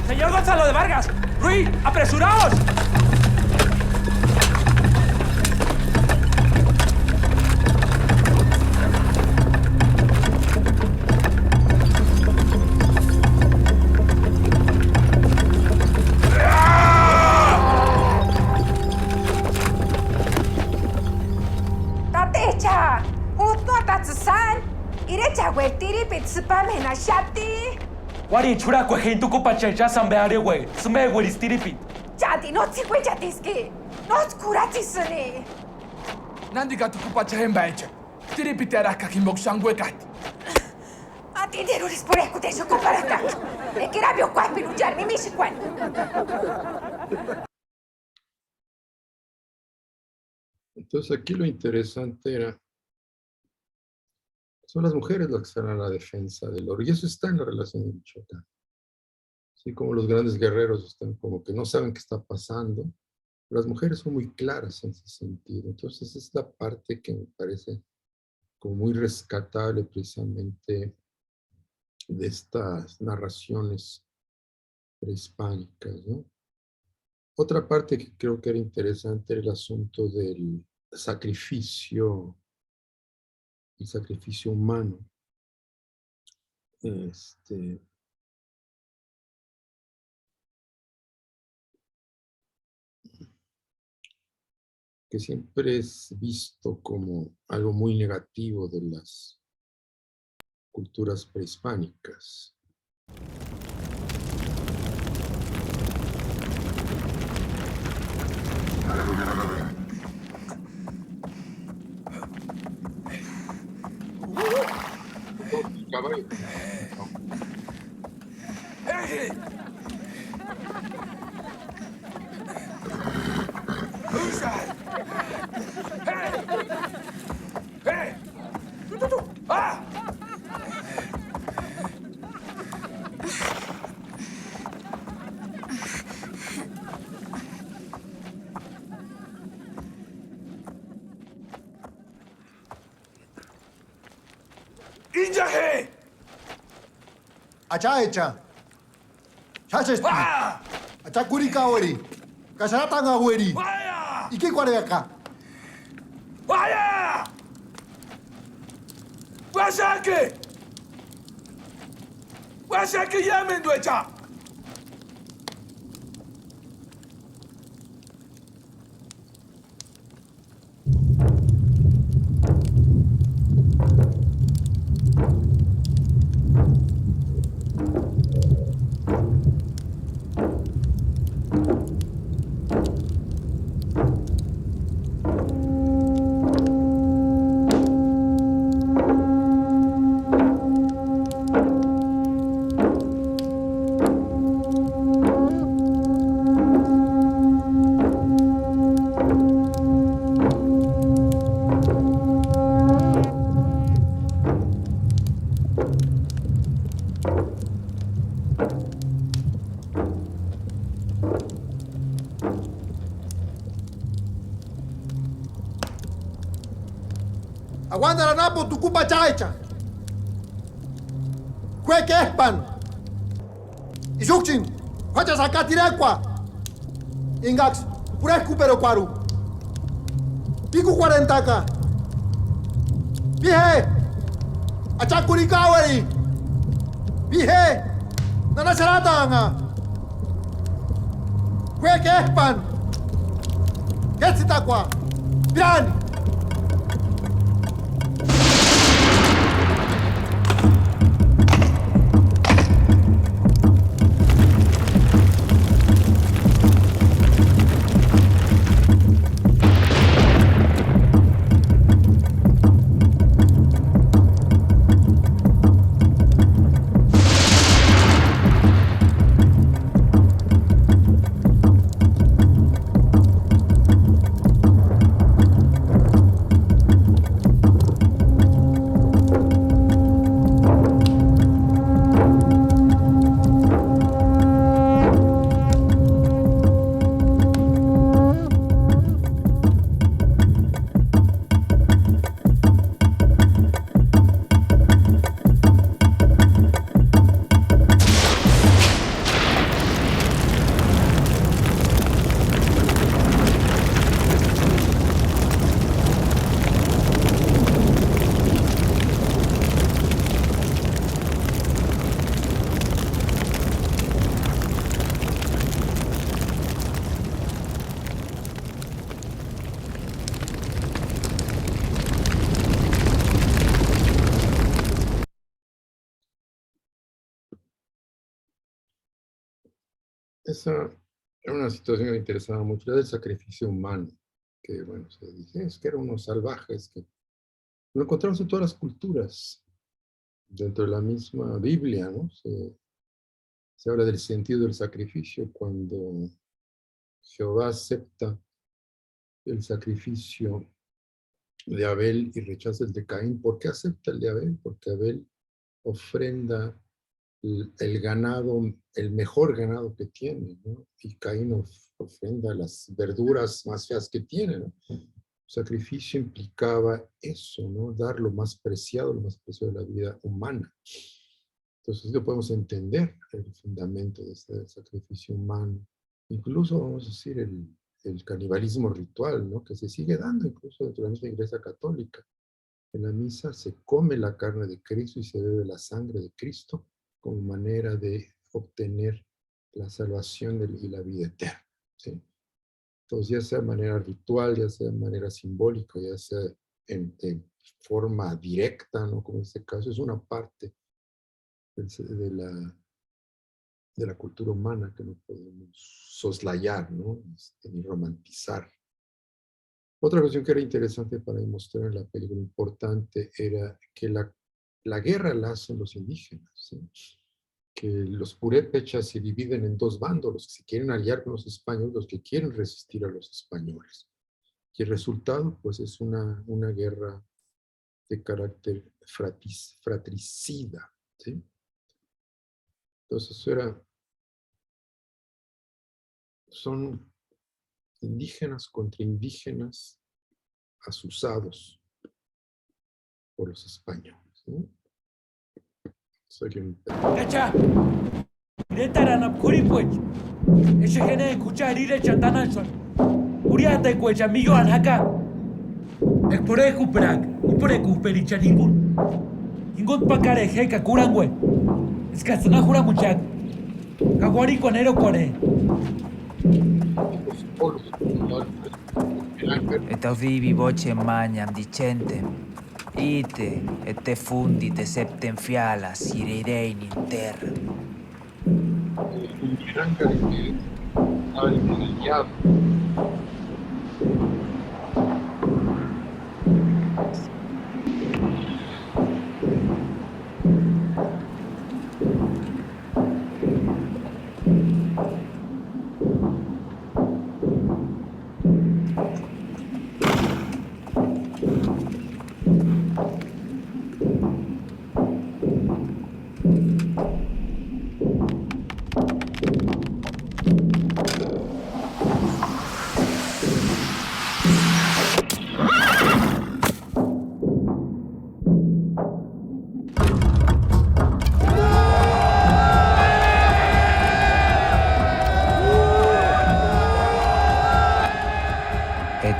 Señor Gonzalo de Vargas, Ruiz, apresuraos. Echa, utnotatsan, irecha hueltiri pitsupamena shati. Wari chura kwehin tuku pachecha sambeare we. Sme weristiripi. Chati no tsikwe chatiski. No skuratisani. Nandiga tukupachahen baecha. Tiripiteraka kimokshangwekat. Atideruris por escutejo comparata. Ekirabio kwapilujar mi mishikwan. Entonces aquí lo interesante son las mujeres las que están a la defensa del oro. Y eso está en la relación de Michoacán. Así como los grandes guerreros están como que no saben qué está pasando, las mujeres son muy claras en ese sentido. Entonces es la parte que me parece como muy rescatable precisamente de estas narraciones prehispánicas, ¿no? Otra parte que creo que era interesante era el asunto del sacrificio, el sacrificio humano. Que siempre es visto como algo muy negativo de las culturas prehispánicas. Caballo. Injahe! Acha echa. Chachesti. Acha kurika weri. Kasharatanga weri. Iki kware acá. Vaya! Washake yamen duecha. Aguanta la napo tu cupa chaecha. Kwe kespan. Isukchin. Kwacha sakatirekwa. Ingax. Puresku pero kwaru. Piku 40 ka. Bihe. Achakurikawari. Bihe. Nana saratanga. Kwe kespan. Kesitakwa. Birani. esa era una situación que me interesaba mucho, la del sacrificio humano, que bueno, se dice, es que eran unos salvajes, que lo encontramos en todas las culturas, dentro de la misma Biblia, ¿no? Se habla del sentido del sacrificio cuando Jehová acepta el sacrificio de Abel y rechaza el de Caín. ¿Por qué acepta el de Abel? Porque Abel ofrenda el ganado, el mejor ganado que tiene, ¿no? Y Caín ofrenda las verduras más feas que tiene, ¿no? El sacrificio implicaba eso, ¿no? Dar lo más preciado de la vida humana. Entonces, lo podemos entender, el fundamento de este sacrificio humano. Incluso, vamos a decir, el canibalismo ritual, ¿no? Que se sigue dando incluso dentro de la misma Iglesia Católica. En la misa se come la carne de Cristo y se bebe la sangre de Cristo como manera de obtener la salvación y la vida eterna, ¿sí? Entonces, ya sea de manera ritual, ya sea de manera simbólica, ya sea en forma directa, ¿no? Como en este caso, es una parte de la cultura humana que no podemos soslayar, ¿no? Ni romantizar. Otra cuestión que era interesante para demostrar en la película, importante, era que la guerra la hacen los indígenas, ¿sí? Que los purépechas se dividen en dos bandos, los que se quieren aliar con los españoles, los que quieren resistir a los españoles. Y el resultado, pues, es una guerra de carácter fratricida, ¿sí? Entonces, son indígenas contra indígenas asusados por los españoles, ¿no? Cacha, Retarana Kuripwech, ese gene escucha herire chantanachon. Uriate cuecha millo alhaca. Es por ecuprak, y por ecupericha ningún. Ningún pacare heca curangüe. Es que una jura muchac. Caguari conero core. Et audivi voce magnam dicentem, ite et te fundite septem fialas ireirein in terra.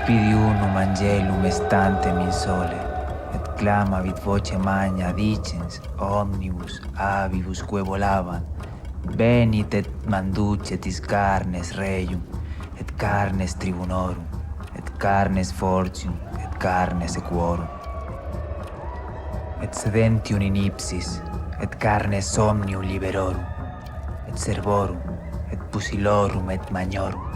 Pidiunum angelum estantem in sole, et clamavit voce magna dicens omnibus avibus quae volaban, venit et manducetis carnes reium, et carnes tribunorum, et carnes fortium, et carnes equorum. Et sedentium in ipsis, et carnes omnium liberorum, et servorum, et pusilorum, et magnorum.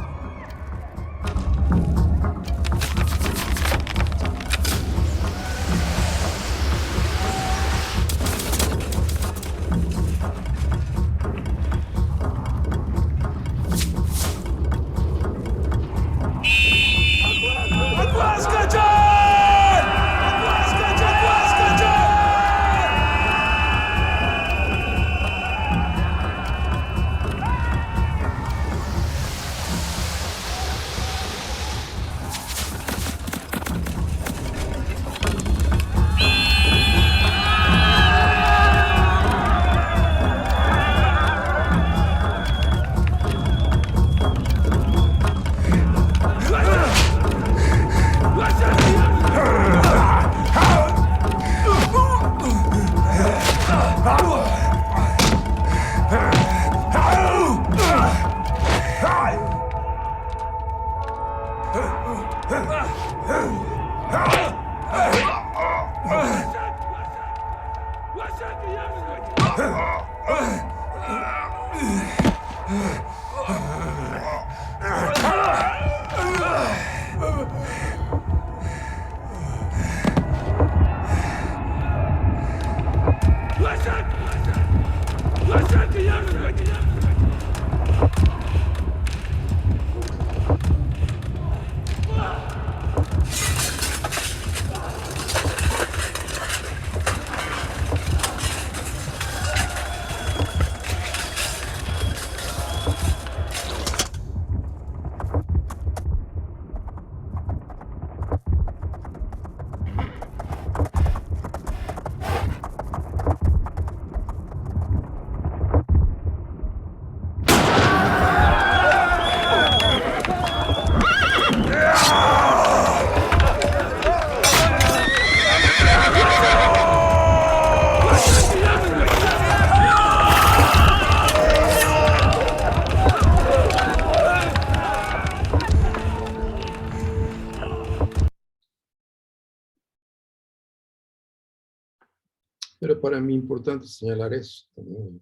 Pero para mí es importante señalar esto, ¿no?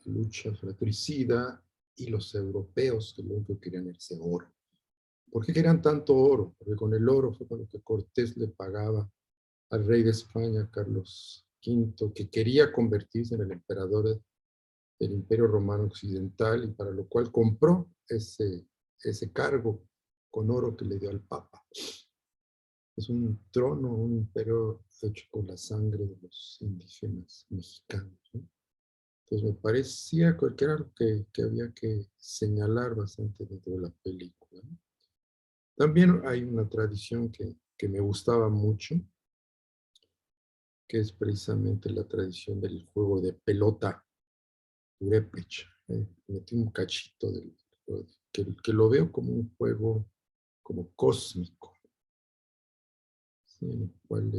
La lucha fratricida y los europeos que lo único que querían era ese oro. ¿Por qué querían tanto oro? Porque con el oro fue con lo que Cortés le pagaba al rey de España, Carlos V, que quería convertirse en el emperador del Imperio Romano Occidental, y para lo cual compró ese cargo con oro que le dio al Papa. Es un trono, un imperio hecho con la sangre de los indígenas mexicanos, ¿no? Entonces me parecía que era algo que había que señalar bastante dentro de la película, ¿no? También hay una tradición que me gustaba mucho, que es precisamente la tradición del juego de pelota purépecha. Metí un cachito del juego, que lo veo como un juego como cósmico, ¿sí? En el cual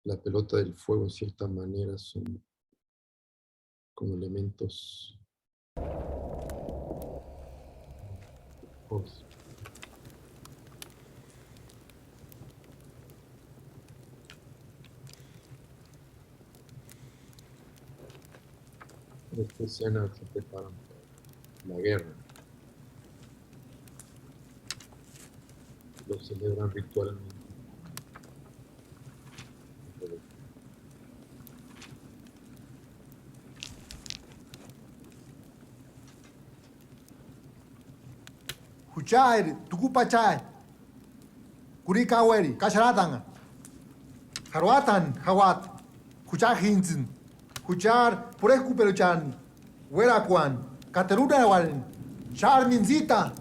la pelota del fuego en cierta manera son como elementos cósmicos. Esta escena se preparan para la guerra. Lo celebran ritualmente. Huchai, tukupachai. Kurikaweri, kasharatanga. Harwatan, hawat. Huchar hinzin. Huchar, purecuperuchan. Hueracuan. Cateruna walen. Char minzita.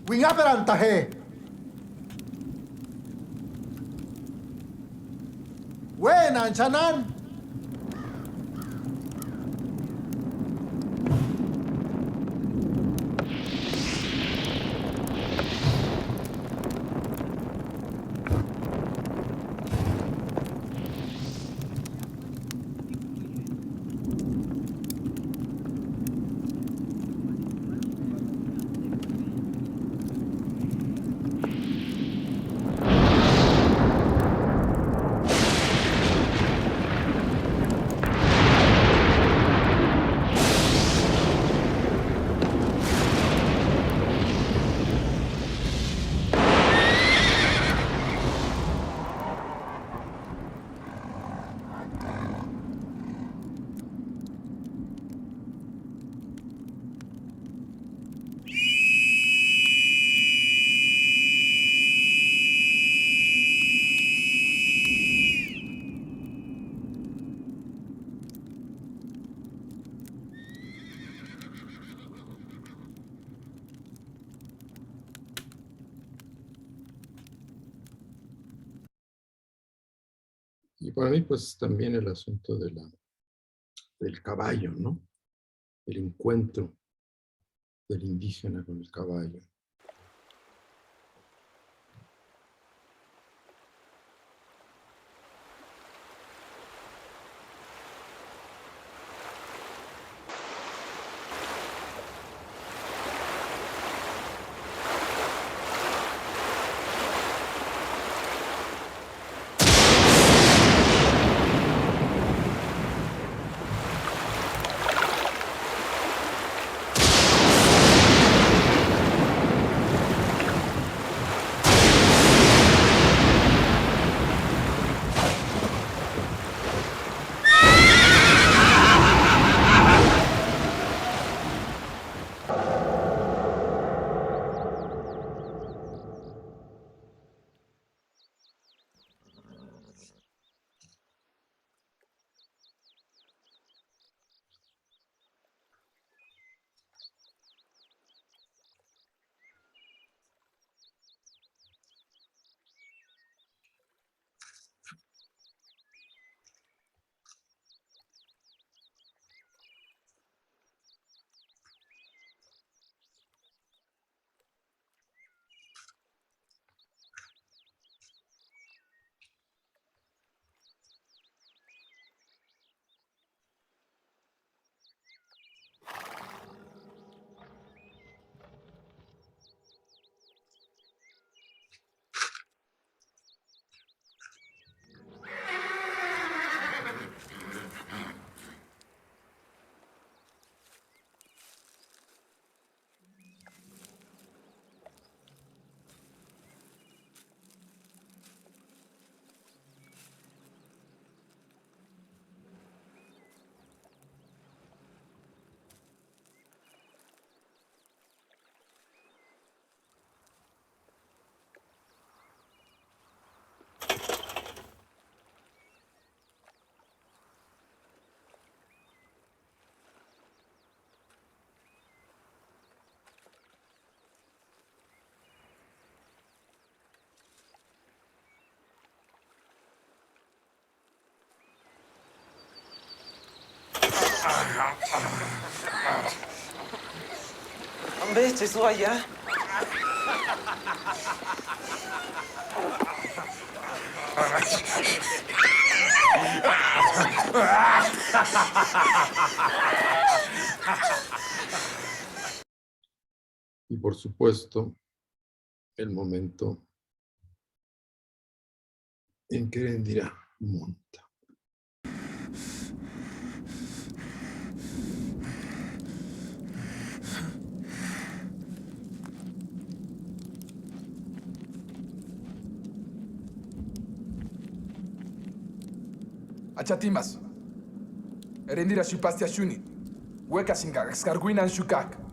Wingaperantaje. Buenan, chanan. Y para mí, pues, también el asunto del caballo, ¿no? El encuentro del indígena con el caballo. Hombre, echa eso allá. Y por supuesto, el momento en que Erendira monta. Achatimas. Erendira shupastia shuni. Hueca singa, skarguinan shukak.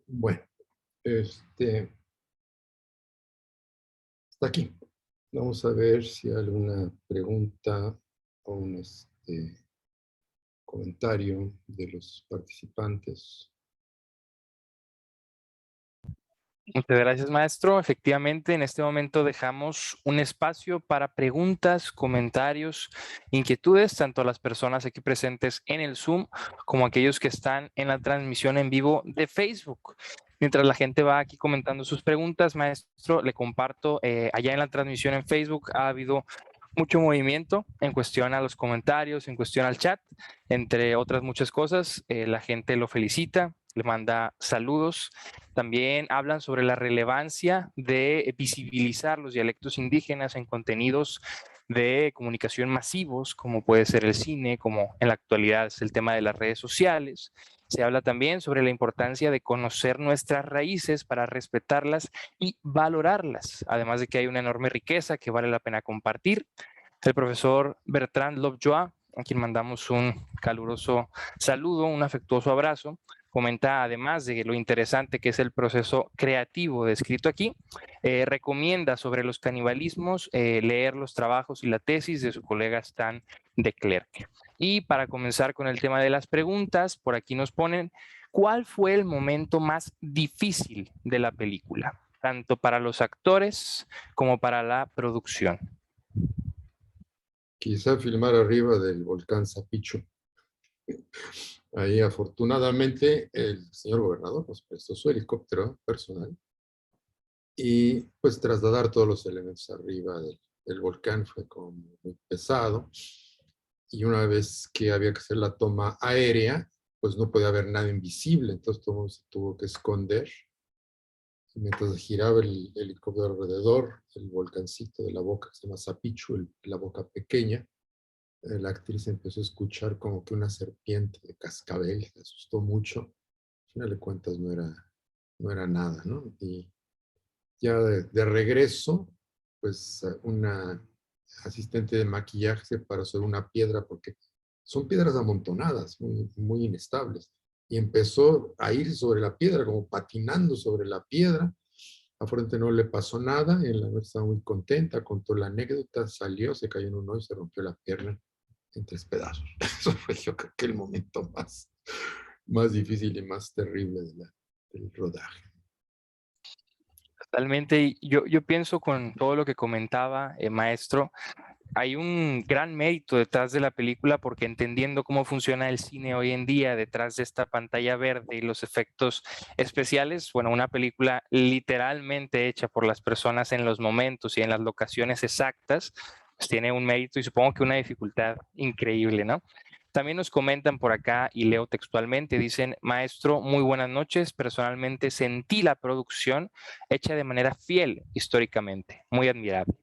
Bueno, hasta aquí. Vamos a ver si hay alguna pregunta o un comentario de los participantes. Muchas gracias, maestro. Efectivamente, en este momento dejamos un espacio para preguntas, comentarios, inquietudes, tanto a las personas aquí presentes en el Zoom como a aquellos que están en la transmisión en vivo de Facebook. Mientras la gente va aquí comentando sus preguntas, maestro, le comparto, allá en la transmisión en Facebook ha habido mucho movimiento en cuestión a los comentarios, en cuestión al chat, entre otras muchas cosas. La gente lo felicita, le manda saludos. También hablan sobre la relevancia de visibilizar los dialectos indígenas en contenidos de comunicación masivos, como puede ser el cine, como en la actualidad es el tema de las redes sociales. Se habla también sobre la importancia de conocer nuestras raíces para respetarlas y valorarlas, además de que hay una enorme riqueza que vale la pena compartir. El profesor Bertrand Lovejoy, a quien mandamos un caluroso saludo, un afectuoso abrazo, comenta, además de lo interesante que es el proceso creativo descrito aquí, recomienda sobre los canibalismos leer los trabajos y la tesis de su colega Stan de Klerk. Y para comenzar con el tema de las preguntas, por aquí nos ponen, ¿cuál fue el momento más difícil de la película? Tanto para los actores como para la producción. Quizá filmar arriba del volcán Zapicho. Ahí afortunadamente el señor gobernador nos prestó su helicóptero personal y pues trasladar todos los elementos arriba del volcán fue como muy pesado. Y una vez que había que hacer la toma aérea, pues no podía haber nada invisible, entonces todo el mundo se tuvo que esconder. Y mientras giraba el helicóptero alrededor, el volcancito de la boca, que se llama Zapichu, la boca pequeña, la actriz empezó a escuchar como que una serpiente de cascabel, se asustó mucho. Al final de cuentas no era nada, ¿no? Y ya de regreso, pues una asistente de maquillaje se paró sobre una piedra, porque son piedras amontonadas, muy, muy inestables, y empezó a ir sobre la piedra, como patinando sobre la piedra. A Fuente no le pasó nada, en la noche estaba muy contenta, contó la anécdota, salió, se cayó en un hoyo y se rompió la pierna en 3 pedazos. Eso fue, yo creo que el momento más difícil y más terrible del rodaje. Totalmente. Yo pienso con todo lo que comentaba, maestro, hay un gran mérito detrás de la película, porque entendiendo cómo funciona el cine hoy en día, detrás de esta pantalla verde y los efectos especiales, bueno, una película literalmente hecha por las personas en los momentos y en las locaciones exactas, pues tiene un mérito y supongo que una dificultad increíble, ¿no? También nos comentan por acá, y leo textualmente, dicen: maestro, muy buenas noches. Personalmente sentí la producción hecha de manera fiel históricamente, muy admirable.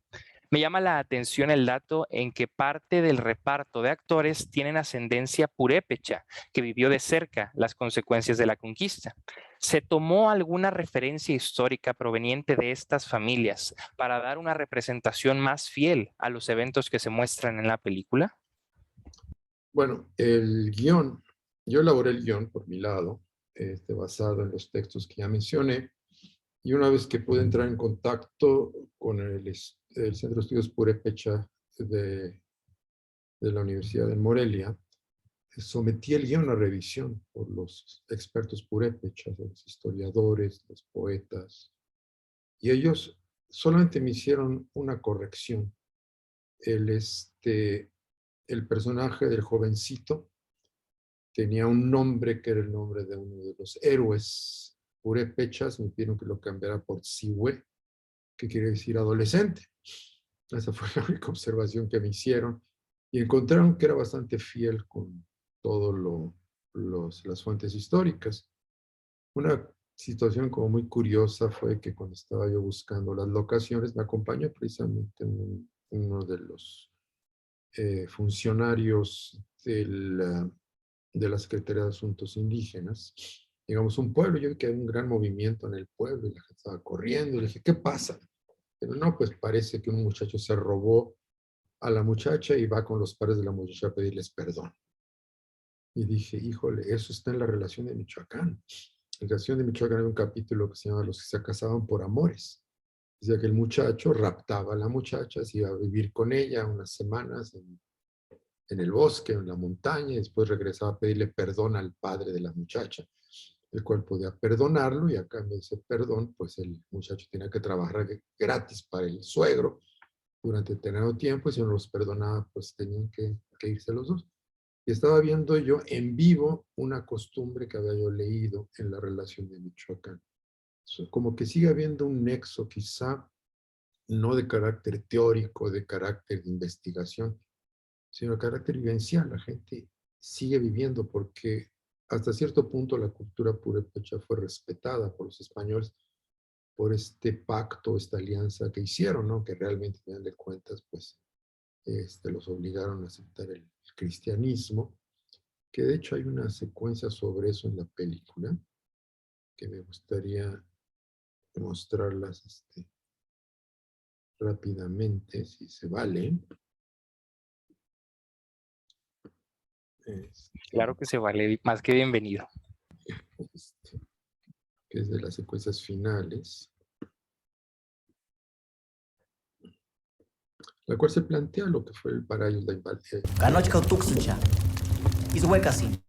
Me llama la atención el dato en que parte del reparto de actores tienen ascendencia purépecha, que vivió de cerca las consecuencias de la conquista. ¿Se tomó alguna referencia histórica proveniente de estas familias para dar una representación más fiel a los eventos que se muestran en la película? Bueno, el guión, yo elaboré el guión por mi lado, basado en los textos que ya mencioné, y una vez que pude entrar en contacto con el Centro de Estudios Purépecha de la Universidad de Morelia, sometí el guión a revisión por los expertos purépechas, los historiadores, los poetas, y ellos solamente me hicieron una corrección. El personaje del jovencito tenía un nombre que era el nombre de uno de los héroes purépechas. Me pidieron que lo cambiara por Siwe, que quiere decir adolescente. Esa fue la única observación que me hicieron, y encontraron que era bastante fiel con todas las fuentes históricas. Una situación como muy curiosa fue que cuando estaba yo buscando las locaciones, me acompañó precisamente uno de los funcionarios de la Secretaría de Asuntos Indígenas. Digamos, un pueblo, yo vi que había un gran movimiento en el pueblo y la gente estaba corriendo, y le dije: ¿qué pasa? Pero no, pues parece que un muchacho se robó a la muchacha y va con los padres de la muchacha a pedirles perdón. Y dije: híjole, eso está en la Relación de Michoacán. En la Relación de Michoacán hay un capítulo que se llama Los que se casaban por amores. Decía que el muchacho raptaba a la muchacha, se iba a vivir con ella unas semanas en el bosque, en la montaña, y después regresaba a pedirle perdón al padre de la muchacha, el cual podía perdonarlo, y a cambio de ese perdón, pues el muchacho tenía que trabajar gratis para el suegro durante determinado tiempo, y si no los perdonaba, pues tenían que irse los dos. Y estaba viendo yo en vivo una costumbre que había yo leído en la Relación de Michoacán. Como que sigue habiendo un nexo, quizá no de carácter teórico, de carácter de investigación, sino de carácter vivencial. La gente sigue viviendo, porque hasta cierto punto la cultura purépecha fue respetada por los españoles por este pacto, esta alianza que hicieron, ¿no? Que realmente, al final de cuentas, pues los obligaron a aceptar el cristianismo, que de hecho hay una secuencia sobre eso en la película, que me gustaría mostrarlas rápidamente, si se vale. Claro que se vale, más que bienvenido. Que es de las secuencias finales, la cual se plantea lo que fue el Parayos de Invalde. Kanochka Tuxuncha, Ishuecasi,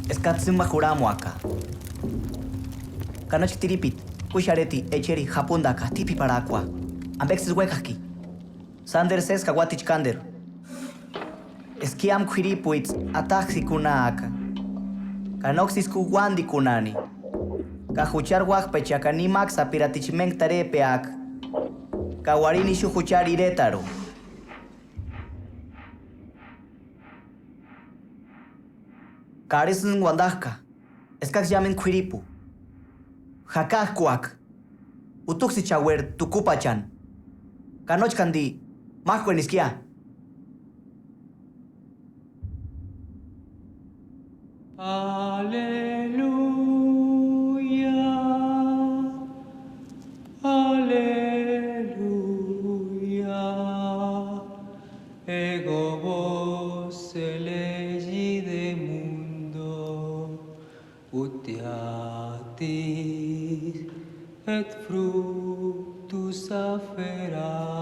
Escatzuma Juramuaca, Kanoch Tiripit, Kushareti, Echeri, Japundaka, Tipi Paraqua, Ambexis Huecaski, Sander Sesca Watich Kander, Esquiam Quiripuitz, Ataxi Kunaaka, Canoxis Kuwandi Kunani, Kajuchar wajpecha kanimak sapiratichmeng tarepeak. Kawarini shujuchar iretaro. Karesun wandajka. Eskak llamen Quiripu. Hakajkuak. Utuxi chawer tukupachan. Kanochkandi. Majkueniskia. Aleluya, aleluya, ego vos elegi de mundo, utiatis et fructus aferatis.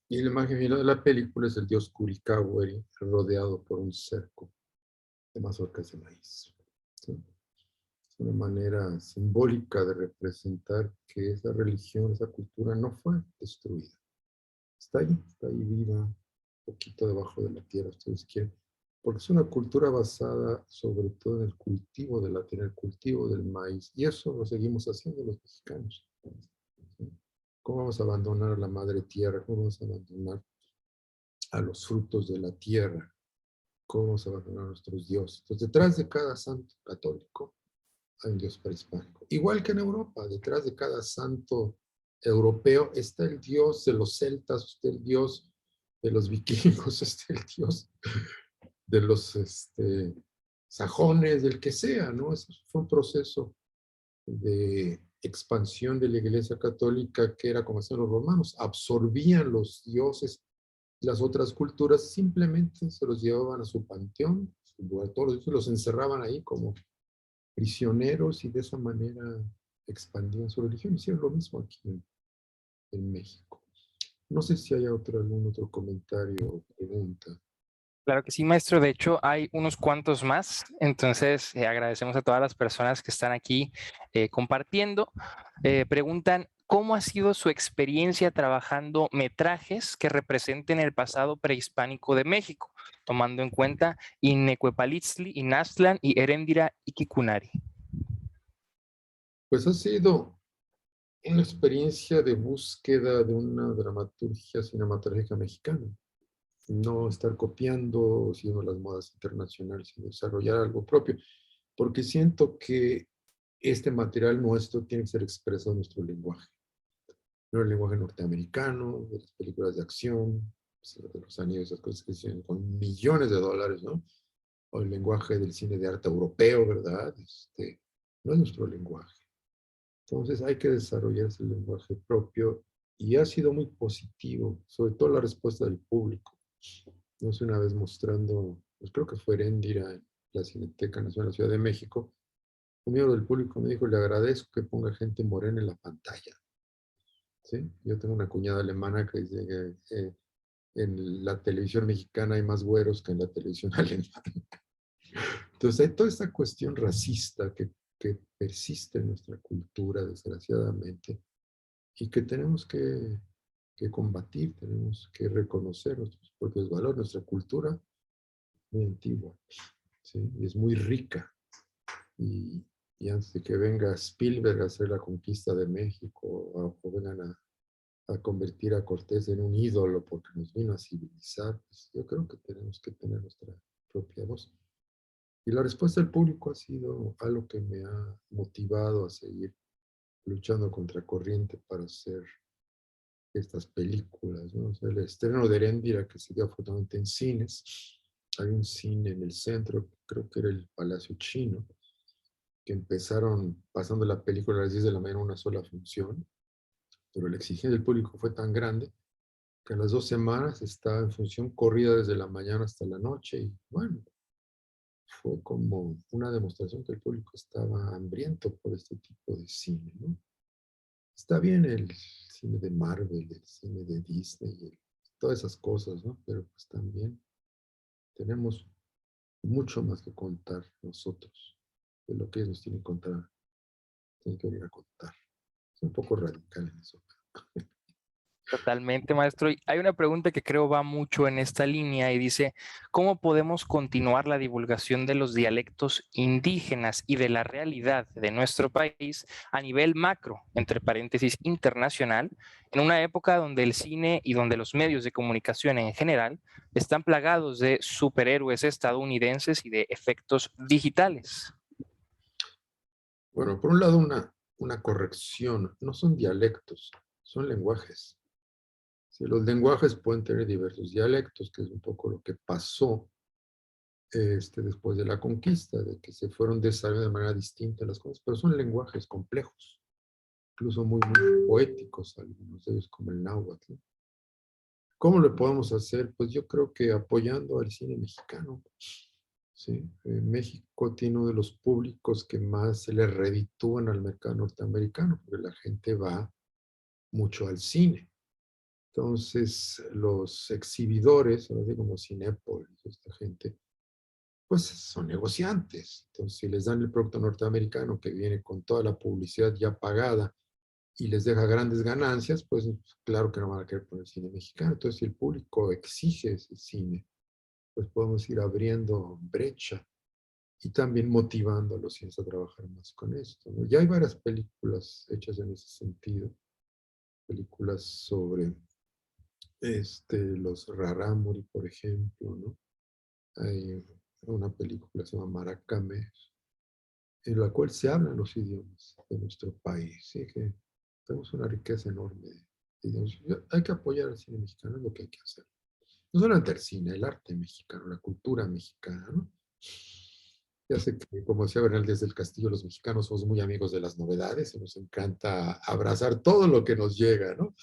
Y la imagen final de la película es el dios Kurikaweri rodeado por un cerco de mazorcas de maíz. ¿Sí? Es una manera simbólica de representar que esa religión, esa cultura no fue destruida. Está ahí viva, un poquito debajo de la tierra, ustedes quieren. Porque es una cultura basada sobre todo en el cultivo de la tierra, el cultivo del maíz. Y eso lo seguimos haciendo los mexicanos. ¿Sí? ¿Cómo vamos a abandonar a la madre tierra? ¿Cómo vamos a abandonar a los frutos de la tierra? ¿Cómo vamos a abandonar a nuestros dioses? Entonces, detrás de cada santo católico hay un dios prehispánico. Igual que en Europa, detrás de cada santo europeo está el dios de los celtas, está el dios de los vikingos, está el dios de los sajones, del que sea, ¿no? Eso fue un proceso de expansión de la Iglesia Católica que era como hacían los romanos, absorbían los dioses, las otras culturas, simplemente se los llevaban a su panteón, todos los dioses los encerraban ahí como prisioneros y de esa manera expandían su religión. Hicieron lo mismo aquí en México. No sé si hay algún otro comentario o pregunta. Claro que sí, maestro. De hecho, hay unos cuantos más. Entonces, agradecemos a todas las personas que están aquí compartiendo. Preguntan, ¿cómo ha sido su experiencia trabajando metrajes que representen el pasado prehispánico de México, tomando en cuenta Inecuepalitzli, Inaztlan y Heréndira Iquikunari? Pues ha sido una experiencia de búsqueda de una dramaturgia cinematográfica mexicana. No estar copiando, siguiendo las modas internacionales, sino desarrollar algo propio. Porque siento que este material nuestro tiene que ser expresado en nuestro lenguaje. No el lenguaje norteamericano, de las películas de acción, de los anillos, esas cosas que se hacen con millones de dólares, ¿no? O el lenguaje del cine de arte europeo, ¿verdad? No es nuestro lenguaje. Entonces hay que desarrollar ese lenguaje propio y ha sido muy positivo, sobre todo la respuesta del público. No sé, una vez mostrando, pues creo que fue Heréndira en la Cineteca Nacional de la Ciudad de México, un miembro del público me dijo, le agradezco que ponga gente morena en la pantalla. ¿Sí? Yo tengo una cuñada alemana que dice que en la televisión mexicana hay más güeros que en la televisión alemana. Entonces hay toda esta cuestión racista que persiste en nuestra cultura, desgraciadamente, y que tenemos que combatir, tenemos que reconocer nuestros propios valores, nuestra cultura muy antigua, ¿sí? Y es muy rica. Y antes de que venga Spielberg a hacer la conquista de México, o vengan a convertir a Cortés en un ídolo porque nos vino a civilizar, pues yo creo que tenemos que tener nuestra propia voz. Y la respuesta del público ha sido algo que me ha motivado a seguir luchando contra corriente para hacer estas películas, ¿no? O sea, el estreno de Heréndira, que se dio afortunadamente en cines, hay un cine en el centro, creo que era el Palacio Chino, que empezaron pasando la película a las 10 de la mañana una sola función, pero la exigencia del público fue tan grande que en las 2 semanas estaba en función corrida desde la mañana hasta la noche, y bueno, fue como una demostración que el público estaba hambriento por este tipo de cine, ¿no? Está bien el cine de Marvel, el cine de Disney, todas esas cosas, ¿no? Pero pues también tenemos mucho más que contar nosotros de lo que ellos nos tienen que contar, tienen que venir a contar. Es un poco radical en eso. Totalmente, maestro. Y hay una pregunta que creo va mucho en esta línea y dice, ¿cómo podemos continuar la divulgación de los dialectos indígenas y de la realidad de nuestro país a nivel macro, entre paréntesis internacional, en una época donde el cine y donde los medios de comunicación en general están plagados de superhéroes estadounidenses y de efectos digitales? Bueno, por un lado una corrección, no son dialectos, son lenguajes. Si los lenguajes pueden tener diversos dialectos, que es un poco lo que pasó después de la conquista, de que se fueron desarrollando de manera distinta las cosas, pero son lenguajes complejos, incluso muy, muy poéticos, algunos de ellos como el náhuatl, ¿no? ¿Cómo lo podemos hacer? Pues yo creo que apoyando al cine mexicano. ¿Sí? México tiene uno de los públicos que más se le reditúan al mercado norteamericano, porque la gente va mucho al cine. Entonces, los exhibidores, así como Cinépolis, esta gente, pues son negociantes. Entonces, si les dan el producto norteamericano que viene con toda la publicidad ya pagada y les deja grandes ganancias, pues claro que no van a querer poner cine mexicano. Entonces, si el público exige ese cine, pues podemos ir abriendo brecha y también motivando a los cines a trabajar más con esto, ¿no? Ya hay varias películas hechas en ese sentido, películas sobre los Rarámuri, por ejemplo, ¿no? Hay una película que se llama Maracame, en la cual se hablan los idiomas de nuestro país, ¿sí? Que tenemos una riqueza enorme de idiomas. Hay que apoyar al cine mexicano, es lo que hay que hacer. No solamente el cine, el arte mexicano, la cultura mexicana, ¿no? Ya sé que, como decía Bernal del Castillo, los mexicanos somos muy amigos de las novedades y nos encanta abrazar todo lo que nos llega, ¿no?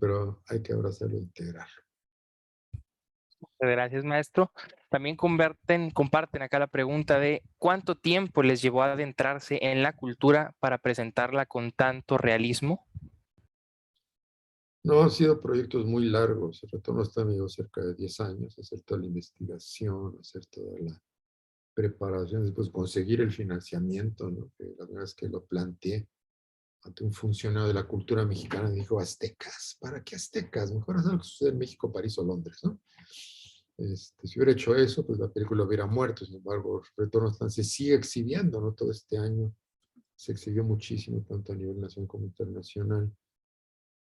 Pero hay que abrazarlo e integrarlo. Muchas gracias, maestro. También comparten acá la pregunta de ¿cuánto tiempo les llevó a adentrarse en la cultura para presentarla con tanto realismo? No, han sido proyectos muy largos. El retorno está medio cerca de 10 años, hacer toda la investigación, hacer toda la preparación, después conseguir el financiamiento, ¿no? Que la verdad es que lo planteé ante un funcionario de la cultura mexicana, dijo, aztecas, ¿para qué aztecas? Mejor hacer lo que sucede en México, París o Londres, ¿no? Si hubiera hecho eso, pues la película hubiera muerto. Sin embargo, Retorno se sigue exhibiendo, ¿no? Todo este año se exhibió muchísimo, tanto a nivel nacional como internacional.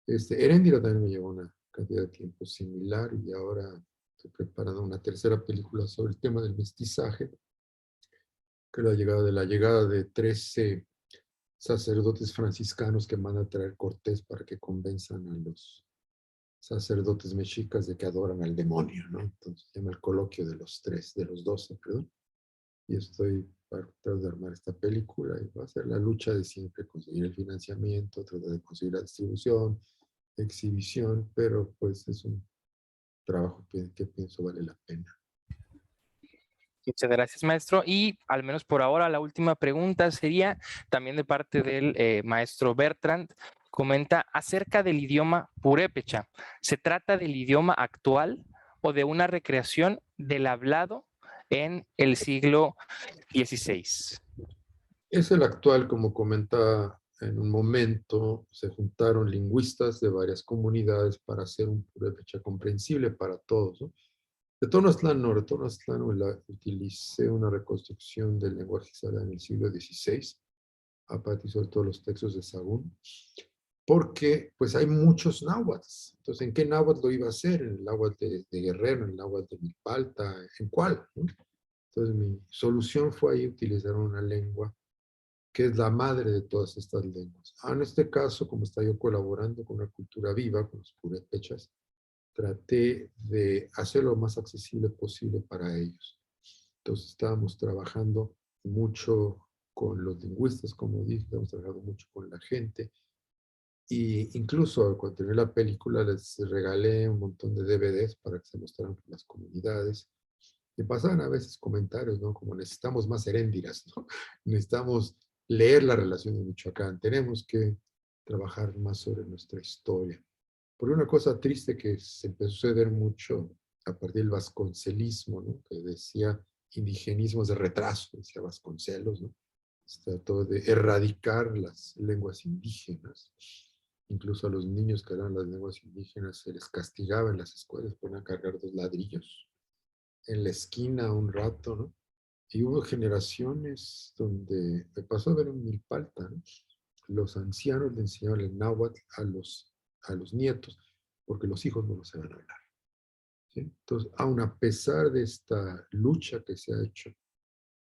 Heréndira también me llevó una cantidad de tiempo similar y ahora estoy preparando una tercera película sobre el tema del mestizaje, que es la llegada de 13 sacerdotes franciscanos que van a traer Cortés para que convenzan a los sacerdotes mexicas de que adoran al demonio, ¿no? Entonces se llama el coloquio de los 12, perdón. Y estoy para tratar de armar esta película y va a ser la lucha de siempre, conseguir el financiamiento, tratar de conseguir la distribución, exhibición, pero pues es un trabajo que pienso vale la pena. Muchas gracias, maestro. Y al menos por ahora, la última pregunta sería también de parte del maestro Bertrand. Comenta acerca del idioma purépecha. ¿Se trata del idioma actual o de una recreación del hablado en el siglo XVI? Es el actual, como comentaba en un momento, se juntaron lingüistas de varias comunidades para hacer un purépecha comprensible para todos, ¿no? Retorno utilicé una reconstrucción del lenguaje que se habla en el siglo XVI, a partir sobre todo los textos de Sahagún. porque pues hay muchos náhuatls. Entonces, ¿en qué náhuatl lo iba a hacer? ¿En el náhuatl de Guerrero, en el náhuatl de Milpalta? ¿En cuál? ¿No? Entonces, mi solución fue ahí utilizar una lengua que es la madre de todas estas lenguas. En este caso, como está yo colaborando con una cultura viva, con los purépechas, traté de hacerlo lo más accesible posible para ellos. Entonces estábamos trabajando mucho con los lingüistas, como dije, estamos trabajando mucho con la gente, y incluso cuando terminé la película les regalé un montón de DVDs para que se mostraran con las comunidades, y pasaban a veces comentarios, ¿no? Como necesitamos más heríndiras, ¿no? Necesitamos leer la relación de Michoacán, tenemos que trabajar más sobre nuestra historia. Por una cosa triste que se empezó a suceder mucho a partir del vasconcelismo, ¿no? Que decía indigenismos de retraso, decía Vasconcelos, ¿no? Se trató de erradicar las lenguas indígenas. Incluso a los niños que eran las lenguas indígenas se les castigaba en las escuelas, ponían a cargar 2 ladrillos en la esquina un rato, ¿no? Y hubo generaciones donde me pasó a ver en Milpalta, ¿no? Los ancianos le enseñaban el náhuatl a los nietos, porque los hijos no lo saben hablar. ¿Sí? Entonces, aun a pesar de esta lucha que se ha hecho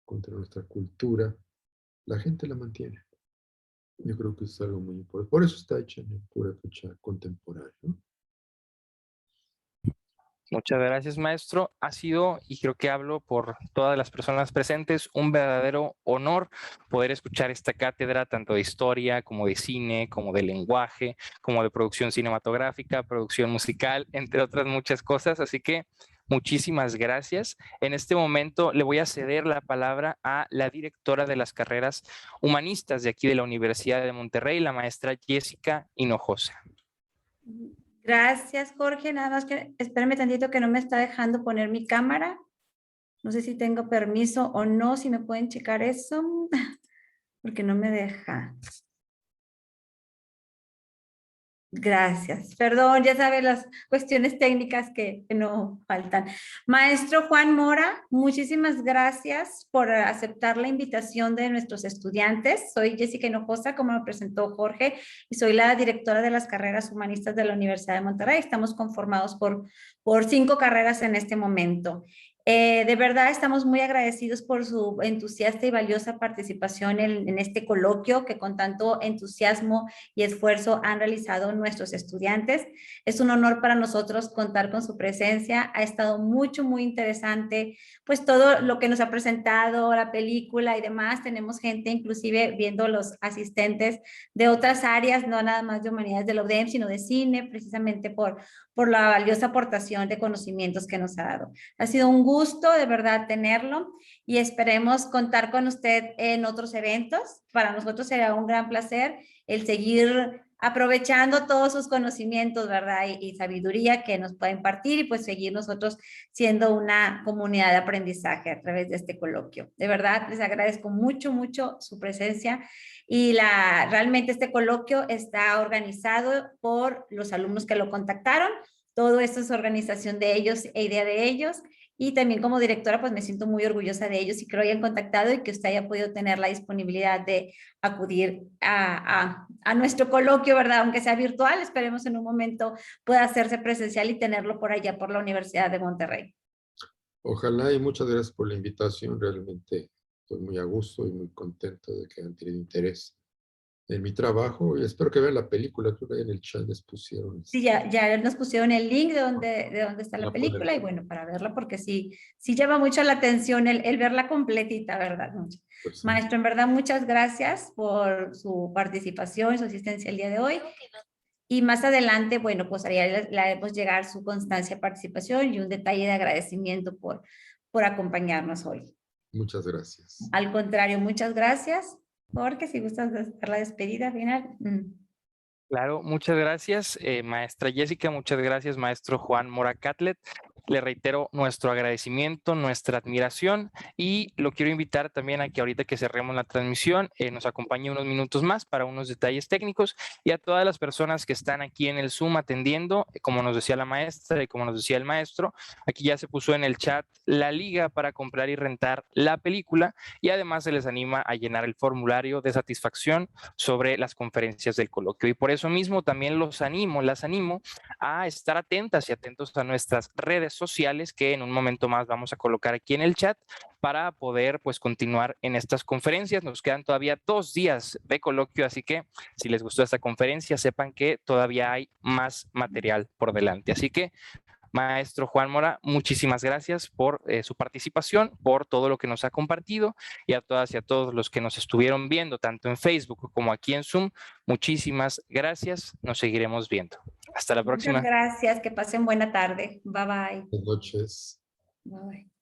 contra nuestra cultura, la gente la mantiene. Yo creo que es algo muy importante. Por eso está hecha en purépecha contemporáneo, ¿no? Muchas gracias, maestro. Ha sido, y creo que hablo por todas las personas presentes, un verdadero honor poder escuchar esta cátedra, tanto de historia, como de cine, como de lenguaje, como de producción cinematográfica, producción musical, entre otras muchas cosas. Así que muchísimas gracias. En este momento le voy a ceder la palabra a la directora de las carreras humanistas de aquí de la Universidad de Monterrey, la maestra Jessica Hinojosa. Gracias, Jorge. Nada más que espérame tantito que no me está dejando poner mi cámara. No sé si tengo permiso o no, si me pueden checar eso, porque no me deja. Gracias. Perdón, ya saben las cuestiones técnicas que no faltan. Maestro Juan Mora, muchísimas gracias por aceptar la invitación de nuestros estudiantes. Soy Jessica Hinojosa, como me presentó Jorge, y soy la directora de las carreras humanistas de la Universidad de Monterrey. Estamos conformados por 5 carreras en este momento. De verdad estamos muy agradecidos por su entusiasta y valiosa participación en este coloquio que con tanto entusiasmo y esfuerzo han realizado nuestros estudiantes. Es un honor para nosotros contar con su presencia. Ha estado muy interesante, pues todo lo que nos ha presentado, la película y demás. Tenemos gente inclusive viendo los asistentes de otras áreas, no nada más de humanidades de la UDEM, sino de cine, precisamente por la valiosa aportación de conocimientos que nos ha dado. Ha sido un gusto de verdad tenerlo y esperemos contar con usted en otros eventos. Para nosotros será un gran placer el seguir aprovechando todos sus conocimientos, ¿verdad? Y sabiduría que nos puede impartir y pues seguir nosotros siendo una comunidad de aprendizaje a través de este coloquio. De verdad, les agradezco mucho su presencia y realmente este coloquio está organizado por los alumnos que lo contactaron. Todo esto es organización de ellos e idea de ellos. Y también como directora, pues me siento muy orgullosa de ellos y que lo hayan contactado y que usted haya podido tener la disponibilidad de acudir a nuestro coloquio, ¿verdad? Aunque sea virtual, esperemos en un momento pueda hacerse presencial y tenerlo por allá por la Universidad de Monterrey. Ojalá y muchas gracias por la invitación. Realmente estoy muy a gusto y muy contento de que hayan tenido interés en mi trabajo y espero que vean la película. Creo que ahí en el chat les pusieron. Sí, ya nos pusieron el link de dónde está la película y bueno, para verla porque sí llama mucho la atención el verla completita, ¿verdad? Pues sí. Maestro, en verdad muchas gracias por su participación, su asistencia el día de hoy. Y más adelante, bueno, pues le haremos llegar su constancia de participación y un detalle de agradecimiento por acompañarnos hoy. Muchas gracias. Al contrario, muchas gracias. Jorge, si gustas hacer la despedida final. Claro, muchas gracias, maestra Jessica, muchas gracias, maestro Juan Mora Catlett. le reitero nuestro agradecimiento, nuestra admiración y lo quiero invitar también a que ahorita que cerremos la transmisión nos acompañe unos minutos más para unos detalles técnicos y a todas las personas que están aquí en el Zoom atendiendo, como nos decía la maestra y como nos decía el maestro, aquí ya se puso en el chat la liga para comprar y rentar la película y además se les anima a llenar el formulario de satisfacción sobre las conferencias del coloquio y por eso mismo también las animo a estar atentas y atentos a nuestras redes sociales que en un momento más vamos a colocar aquí en el chat para poder pues continuar en estas conferencias. Nos quedan todavía 2 días de coloquio, así que si les gustó esta conferencia, sepan que todavía hay más material por delante. Así que, maestro Juan Mora, muchísimas gracias por su participación, por todo lo que nos ha compartido y a todas y a todos los que nos estuvieron viendo, tanto en Facebook como aquí en Zoom, muchísimas gracias. Nos seguiremos viendo. Hasta la próxima. Muchas gracias, que pasen buena tarde. Bye bye. Buenas noches. Bye bye.